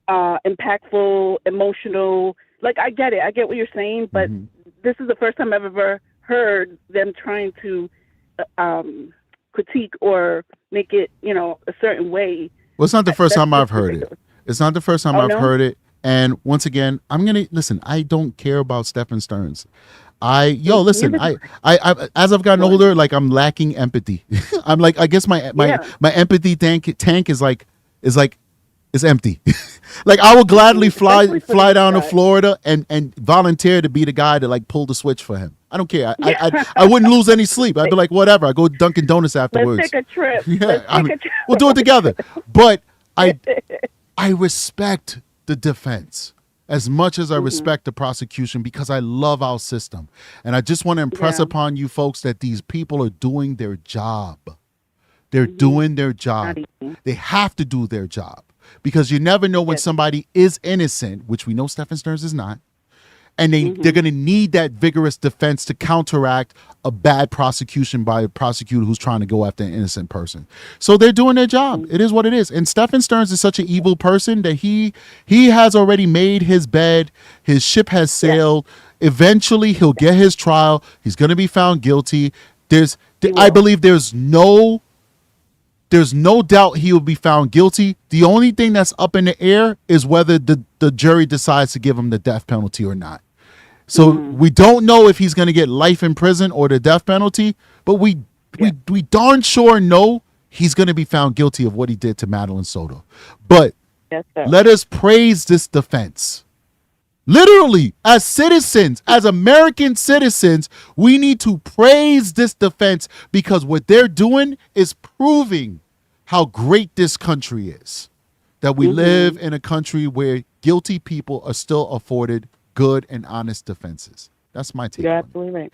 impactful, emotional. Like, I get it. I get what you're saying, but this is the first time I've ever heard them trying to critique or make it, a certain way. Well, it's not the first That's time I've just heard it. ridiculous. It's not the first time Oh, I've no? heard it. And once again, I'm gonna listen. I don't care about Stephan Stearns. Listen. I as I've gotten older, like I'm lacking empathy. I'm like, I guess my empathy tank is empty. Like I will gladly Especially for fly this down to guy. Florida and volunteer to be the guy to like pull the switch for him. I don't care. I wouldn't lose any sleep. I'd be like, whatever. I go to Dunkin' Donuts afterwards. Let's take a trip. Yeah, Let's I take mean, a trip. we'll do it together. But I respect the defense as much as I respect the prosecution because I love our system. And I just want to impress upon you folks that these people are doing their job. They're doing their job. They have to do their job because you never know when somebody is innocent, which we know Stephan Stearns is not. And they're going to need that vigorous defense to counteract a bad prosecution by a prosecutor who's trying to go after an innocent person. So they're doing their job. It is what it is. And Stephan Stearns is such an evil person that he has already made his bed. His ship has sailed. Eventually, he'll get his trial. He's going to be found guilty. I believe there's no doubt he will be found guilty. The only thing that's up in the air is whether the jury decides to give him the death penalty or not. So we don't know if he's going to get life in prison or the death penalty, but we darn sure know he's going to be found guilty of what he did to Madeline Soto. But let us praise this defense. Literally, as citizens, as American citizens, we need to praise this defense because what they're doing is proving how great this country is. That we live in a country where guilty people are still afforded good and honest defenses. That's my take. You're absolutely right.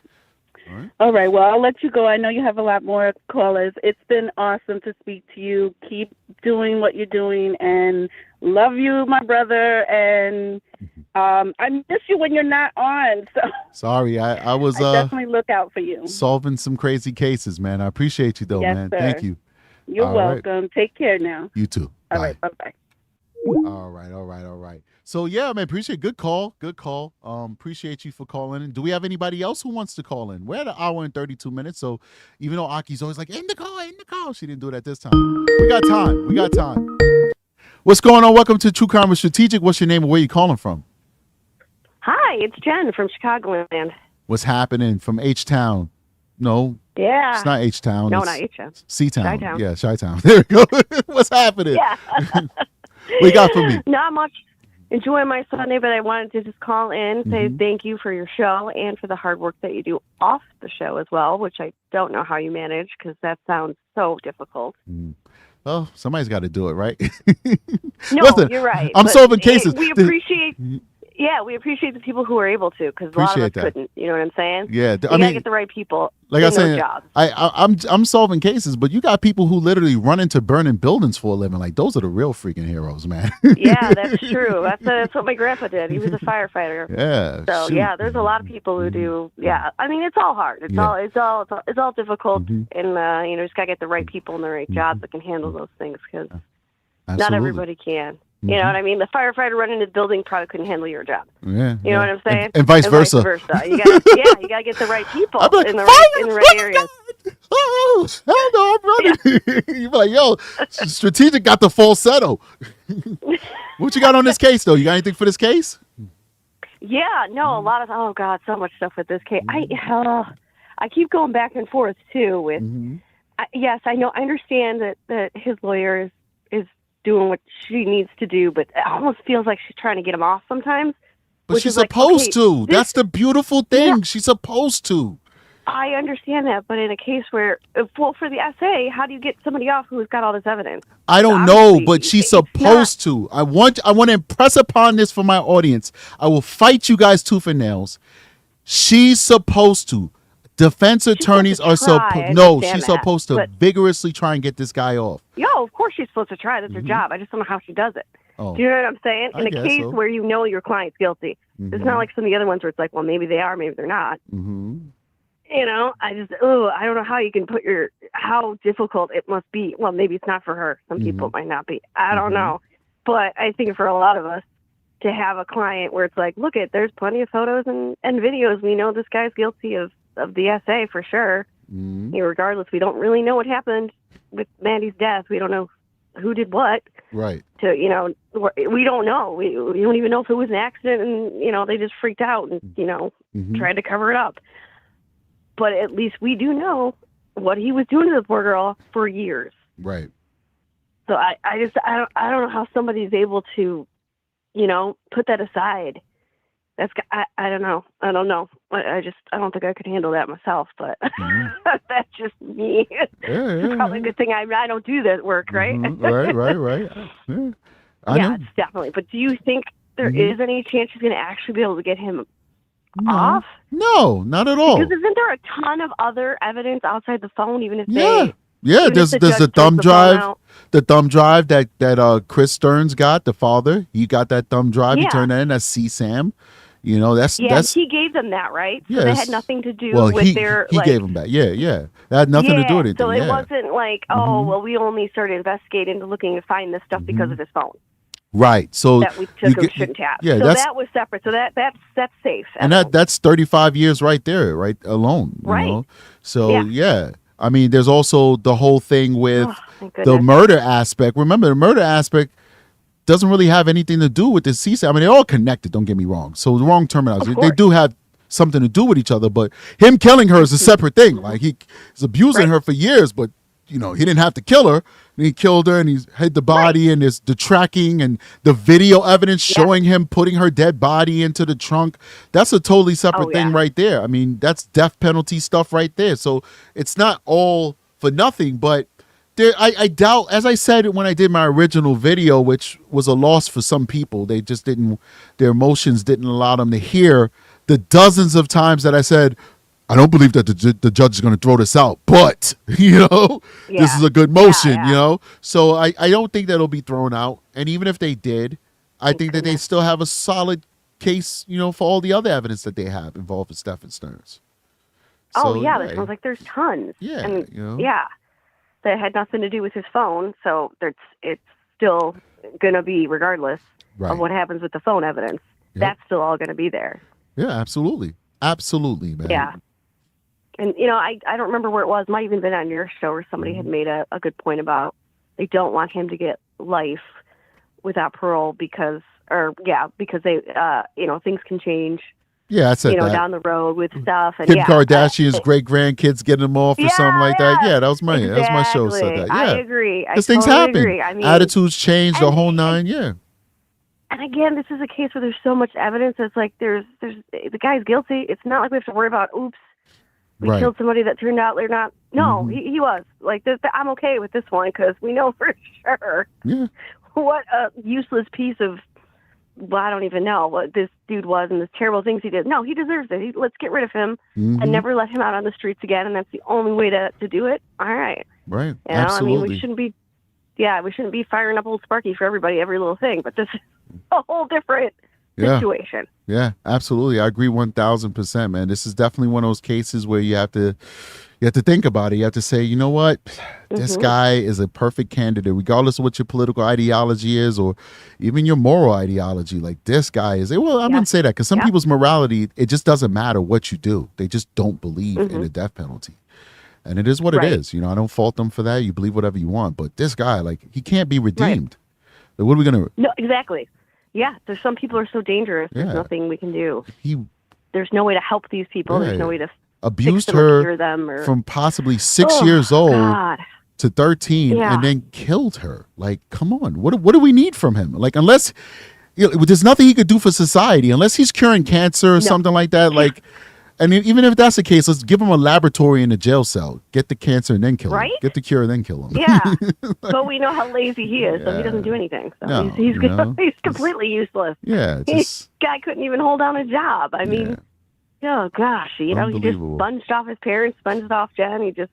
All right. Well, I'll let you go. I know you have a lot more callers. It's been awesome to speak to you. Keep doing what you're doing and love you, my brother. And I miss you when you're not on. So sorry, I was definitely look out for you. Solving some crazy cases, man. I appreciate you though, Yes, man. sir. Thank you. You're All welcome. Take care now. You too. All Bye. right. Bye-bye. All right. So yeah, man, appreciate good call. Appreciate you for calling in. Do we have anybody else who wants to call in? We're at an hour and 32 minutes. So even though Aki's always like, end the call, she didn't do it at this time. We got time. What's going on? Welcome to True Crime with Strategic. What's your name and where you calling from? Hi, it's Jen from Chicagoland. What's happening from H-Town? No, Yeah. it's not H-Town. No, it's not H-Town. C-Town. Chi-Town. Yeah, Chi-Town. There we go. What's happening? Yeah. What you got for me? Not much. Enjoying my Sunday, but I wanted to just call in, say thank you for your show and for the hard work that you do off the show as well, which I don't know how you manage because that sounds so difficult. Well, somebody's got to do it, right? No, Listen, you're right. I'm but solving cases. We appreciate the people who are able to because a lot of us Appreciate that. couldn't. You know what I'm saying? Yeah, You I gotta mean, get the right people like in I those said, jobs. I'm solving cases, but you got people who literally run into burning buildings for a living. Like those are the real freaking heroes, man. Yeah, that's true. That's what my grandpa did. He was a firefighter. Yeah. So shoot. yeah, there's a lot of people who do. Yeah, I mean it's all hard. It's all difficult, and just gotta get the right people in the right jobs that can handle those things because not Absolutely. everybody can. You know what I mean? The firefighter running the building probably couldn't handle your job. Yeah. You know what I'm saying? And vice versa. You got to get the right people I'd be like, in the fire! right areas. Oh, hell no, I'm running. You be like, yo, Strategic got the falsetto. What you got on this case, though? You got anything for this case? Yeah, no, a lot of so much stuff with this case. I keep going back and forth too with. Yes, I know. I understand that his lawyer is doing what she needs to do, but it almost feels like she's trying to get him off sometimes. But she's supposed to. That's the beautiful thing. Yeah. She's supposed to. I understand that, but in a case where, for the SA, how do you get somebody off who's got all this evidence? I don't know, but she's supposed to. I want to impress upon this for my audience. I will fight you guys tooth and nails. She's supposed to. Defense attorneys are supposed to vigorously try and get this guy off. Yeah, of course she's supposed to try. That's her job. I just don't know how she does it. Oh, Do you know what I'm saying? I In a guess case so. where you know your client's guilty. It's not like some of the other ones where it's like, well, maybe they are, maybe they're not. Mm-hmm. You know, I don't know how you can put how difficult it must be. Well, maybe it's not for her. Some people it might not be. I don't know. But I think for a lot of us to have a client where it's like, look there's plenty of photos and videos. We know this guy's guilty of the SA for sure. Mm-hmm. You know, regardless, we don't really know what happened with Mandy's death. We don't know who did what. Right. We don't know. We don't even know if it was an accident and, you know, they just freaked out and, you know, tried to cover it up. But at least we do know what he was doing to the poor girl for years. Right. So I don't know how somebody's able to, you know, put that aside. I don't know. I don't know. I don't think I could handle that myself, but that's just me. It's probably a good thing I don't do that work, right? Right. Yeah. I know. It's definitely. But do you think there is any chance she's going to actually be able to get him off? No, not at all. Because isn't there a ton of other evidence outside the phone, even if there's the thumb drive. The thumb drive that Chris Stearns got, the father. He got that thumb drive. He turned that in. That's CSAM. You know, that's he gave them that, right? So they had nothing to do with he gave them that. Yeah. That had nothing to do with it. So it wasn't like, we only started investigating to looking to find this stuff because of his phone. Right. So that we took him shouldn't have. Yeah, so that was separate. So that's safe. And that's 35 years right there, right alone. Right. You know? So I mean, there's also the whole thing with the murder aspect. Remember, the murder aspect doesn't really have anything to do with the CSAM. I mean, they're all connected, don't get me wrong. So the wrong terminology. They do have something to do with each other, but him killing her is a separate thing. Like, he's abusing her for years, but, you know, he didn't have to kill her. And he killed her and he hid the body and there's the tracking and the video evidence showing him putting her dead body into the trunk. That's a totally separate thing right there. I mean, that's death penalty stuff right there. So it's not all for nothing, but I doubt, as I said when I did my original video, which was a loss for some people, they just their emotions didn't allow them to hear the dozens of times that I said, I don't believe that the judge is going to throw this out, but, you know, this is a good motion, you know? So I don't think that'll be thrown out. And even if they did, I think that they still have a solid case, you know, for all the other evidence that they have involved with Stephan Stearns. So, that sounds like there's tons. Yeah, and, you know? That had nothing to do with his phone, so it's still going to be, regardless of what happens with the phone evidence, that's still all going to be there. Yeah, absolutely. Absolutely, man. Yeah. And, you know, I don't remember where it was. It might have even been on your show where somebody had made a good point about they don't want him to get life without parole because they, you know, things can change. Yeah, I said that. Down the road with stuff. And Kim Kardashian's great grandkids getting them off or something like that. Yeah, that was my show said that. Yeah, I agree. Because things happen. Agree. I mean, attitudes change, the whole nine. Yeah. And again, this is a case where there's so much evidence. It's like there's the guy's guilty. It's not like we have to worry about we killed somebody that turned out they're not. No, he was like this. I'm okay with this one because we know for sure what a useless piece of. Well, I don't even know what this dude was and the terrible things he did. No, he deserves it. Let's get rid of him and never let him out on the streets again. And that's the only way to do it. All right. Right. You know, absolutely. I mean, we shouldn't be firing up old Sparky for every little thing. But this is a whole different situation. Yeah, absolutely. I agree 1,000%, man. This is definitely one of those cases where you have to think about it. You have to say, you know what? This guy is a perfect candidate, regardless of what your political ideology is or even your moral ideology. Like, this guy is, well, I wouldn't say that because some people's morality, it just doesn't matter what you do. They just don't believe in the death penalty. And it is what it is. You know, I don't fault them for that. You believe whatever you want. But this guy, like, he can't be redeemed. Like, what are we going to... No, exactly. Yeah, there's some people are so dangerous. There's nothing we can do. There's no way to help these people. There's no way to abused fix them her or cure them or... from possibly 6 years old to 13 and then killed her. Like, come on. What do we need from him? Like, unless there's nothing he could do for society, unless he's curing cancer or something like that. Like, and even if that's the case, let's give him a laboratory in a jail cell. Get the cancer and then kill him. Get the cure and then kill him. Yeah, but we know how lazy he is, so he doesn't do anything. So he's completely useless. Yeah, this guy couldn't even hold down a job. I mean, oh gosh, you know, he just sponged off his parents, sponged off Jen. He just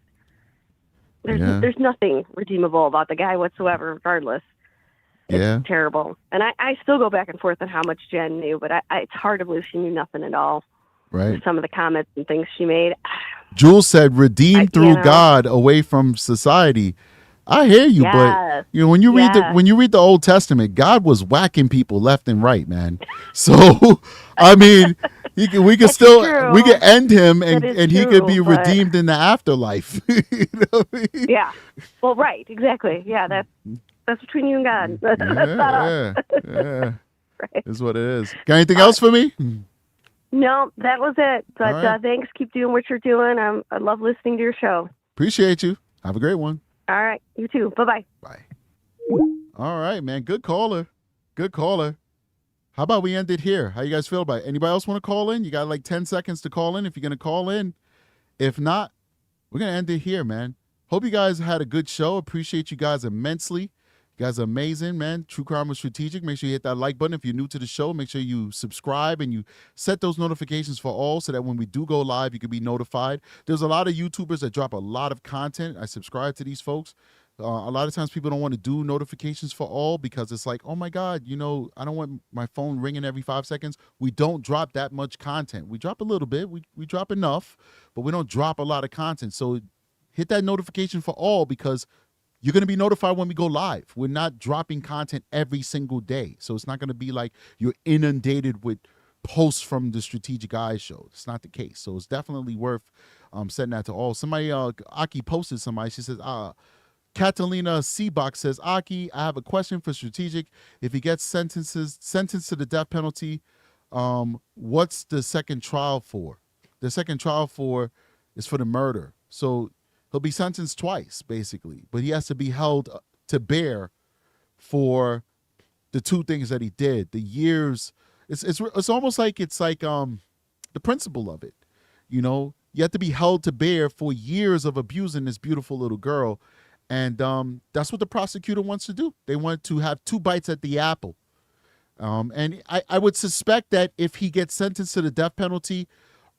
there's nothing redeemable about the guy whatsoever, regardless. Yeah. terrible. And I still go back and forth on how much Jen knew, but it's hard to believe she knew nothing at all. Right. Some of the comments and things she made. Jules said, redeemed through God away from society. I hear you, but you know, when you read the Old Testament, God was whacking people left and right, man. So I mean, we could end him and he could be redeemed in the afterlife. You know what I mean? Yeah. Well, right, exactly. Yeah, that's between you and God. That's not us. Yeah. Right. Is what it is. Got anything else for me? No, that was it. But right. Thanks. Keep doing what you're doing. I love listening to your show. Appreciate you. Have a great one. All right. You too. Bye-bye. Bye. All right, man. Good caller. Good caller. How about we end it here? How you guys feel about it? Anybody else want to call in? You got like 10 seconds to call in if you're going to call in. If not, we're going to end it here, man. Hope you guys had a good show. Appreciate you guys immensely. You guys are amazing, man. True Crime with Strategic. Make sure you hit that like button. If you're new to the show, make sure you subscribe and you set those notifications for all so that when we do go live, you can be notified. There's a lot of YouTubers that drop a lot of content. I subscribe to these folks. A lot of times people don't want to do notifications for all because it's like, oh my God, you know, I don't want my phone ringing every 5 seconds. We don't drop that much content. We drop a little bit. We drop enough, but we don't drop a lot of content. So hit that notification for all because you're going to be notified when we go live. We're not dropping content every single day. So it's not going to be like you're inundated with posts from the Strategic Eyes show. It's not the case. So it's definitely worth setting that to all. Somebody, Aki posted somebody. She says, Catalina Seabox says, Aki, I have a question for Strategic. If he gets sentenced to the death penalty, what's the second trial for? The second trial is for the murder. So he'll be sentenced twice, basically, but he has to be held to bear for the two things that he did. The years, it's almost like it's like the principle of it, you know. You have to be held to bear for years of abusing this beautiful little girl, and that's what the prosecutor wants to do. They want to have two bites at the apple, and I would suspect that if he gets sentenced to the death penalty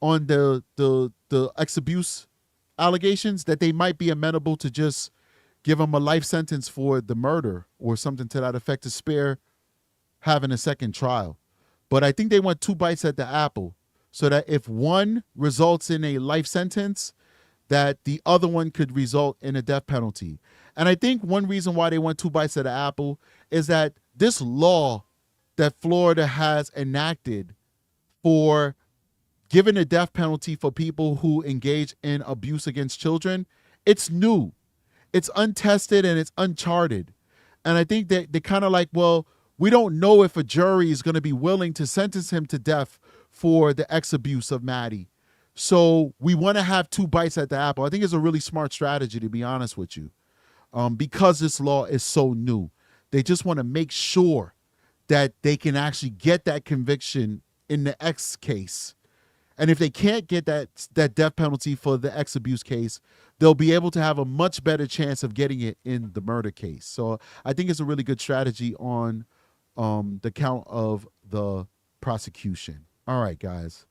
on the ex-abuse allegations, that they might be amenable to just give him a life sentence for the murder or something to that effect to spare having a second trial. But I think they want two bites at the apple so that if one results in a life sentence, that the other one could result in a death penalty. And I think one reason why they want two bites at the apple is that this law that Florida has enacted for giving a death penalty for people who engage in abuse against children, it's new, it's untested, and it's uncharted. And I think that they're kind of like, well, we don't know if a jury is going to be willing to sentence him to death for the ex-abuse of Maddie. So we want to have two bites at the apple. I think it's a really smart strategy, to be honest with you, because this law is so new. They just want to make sure that they can actually get that conviction in the X case. And if they can't get that death penalty for the ex-abuse case, they'll be able to have a much better chance of getting it in the murder case. So I think it's a really good strategy on the count of the prosecution. All right, guys.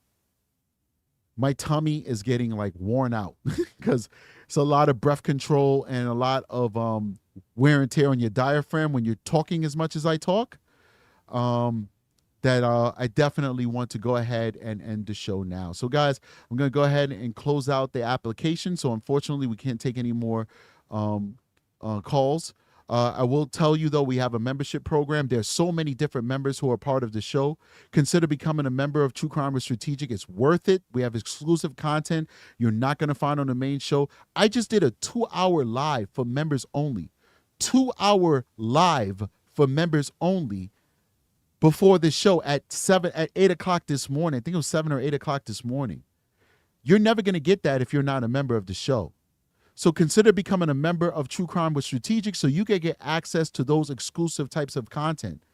My tummy is getting like worn out because it's a lot of breath control and a lot of wear and tear on your diaphragm when you're talking as much as I talk. That I definitely want to go ahead and end the show now. So, guys, I'm going to go ahead and close out the application. So, unfortunately, we can't take any more calls. I will tell you, though, we have a membership program. There's so many different members who are part of the show. Consider becoming a member of True Crime with Strategic. It's worth it. We have exclusive content you're not going to find on the main show. I just did a 2-hour live for members only. 2-hour live for members only before the show at 8 o'clock this morning. I think it was 7 or 8 o'clock this morning. You're never going to get that if you're not a member of the show. So consider becoming a member of True Crime with Strategic so you can get access to those exclusive types of content.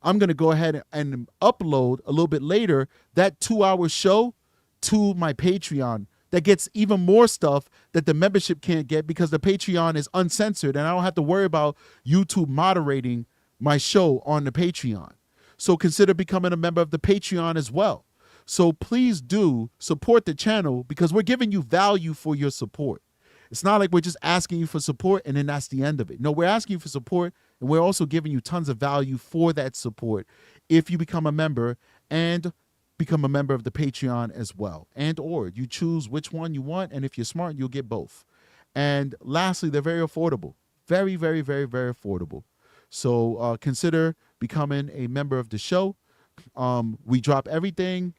I'm going to go ahead and upload a little bit later that 2-hour show to my Patreon that gets even more stuff that the membership can't get because the Patreon is uncensored and I don't have to worry about YouTube moderating my show on the Patreon. So consider becoming a member of the Patreon as well. So please do support the channel because we're giving you value for your support. It's not like we're just asking you for support and then that's the end of it. No, we're asking you for support And we're also giving you tons of value for that support if you become a member and become a member of the Patreon as well. And or you choose which one you want. And if you're smart, you'll get both. And lastly, they're very affordable. Very, very, very, very affordable. So consider becoming a member of the show. We drop everything.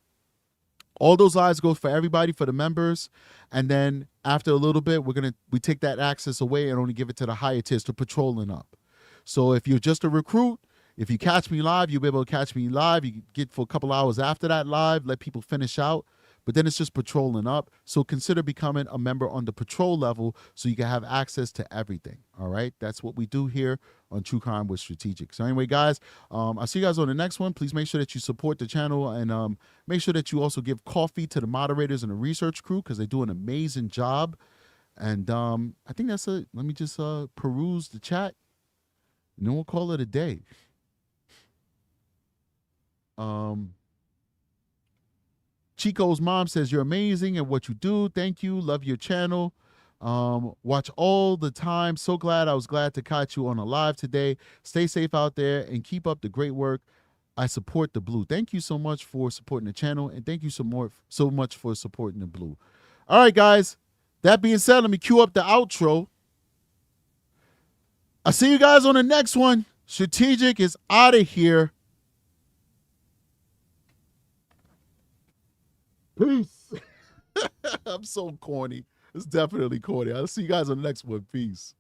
All those lives go for everybody, for the members. And then after a little bit, we take that access away and only give it to the higher tiers to patrolling up. So if you're just a recruit, if you catch me live, you'll be able to catch me live. You get for a couple hours after that live, let people finish out. But then it's just patrolling up. So consider becoming a member on the patrol level so you can have access to everything. All right. That's what we do here on True Crime with Strategic. So anyway, guys, I'll see you guys on the next one. Please make sure that you support the channel and make sure that you also give coffee to the moderators and the research crew because they do an amazing job. And I think that's it. Let me just peruse the chat. And then we'll call it a day. Chico's mom says, you're amazing at what you do. Thank you. Love your channel. Watch all the time. So glad I was glad to catch you on a live today. Stay safe out there and keep up the great work. I support the blue. Thank you so much for supporting the channel. And thank you so much for supporting the blue. All right, guys. That being said, let me cue up the outro. I'll see you guys on the next one. Strategic is out of here. Peace. I'm so corny. It's definitely corny. I'll see you guys on the next one. Peace.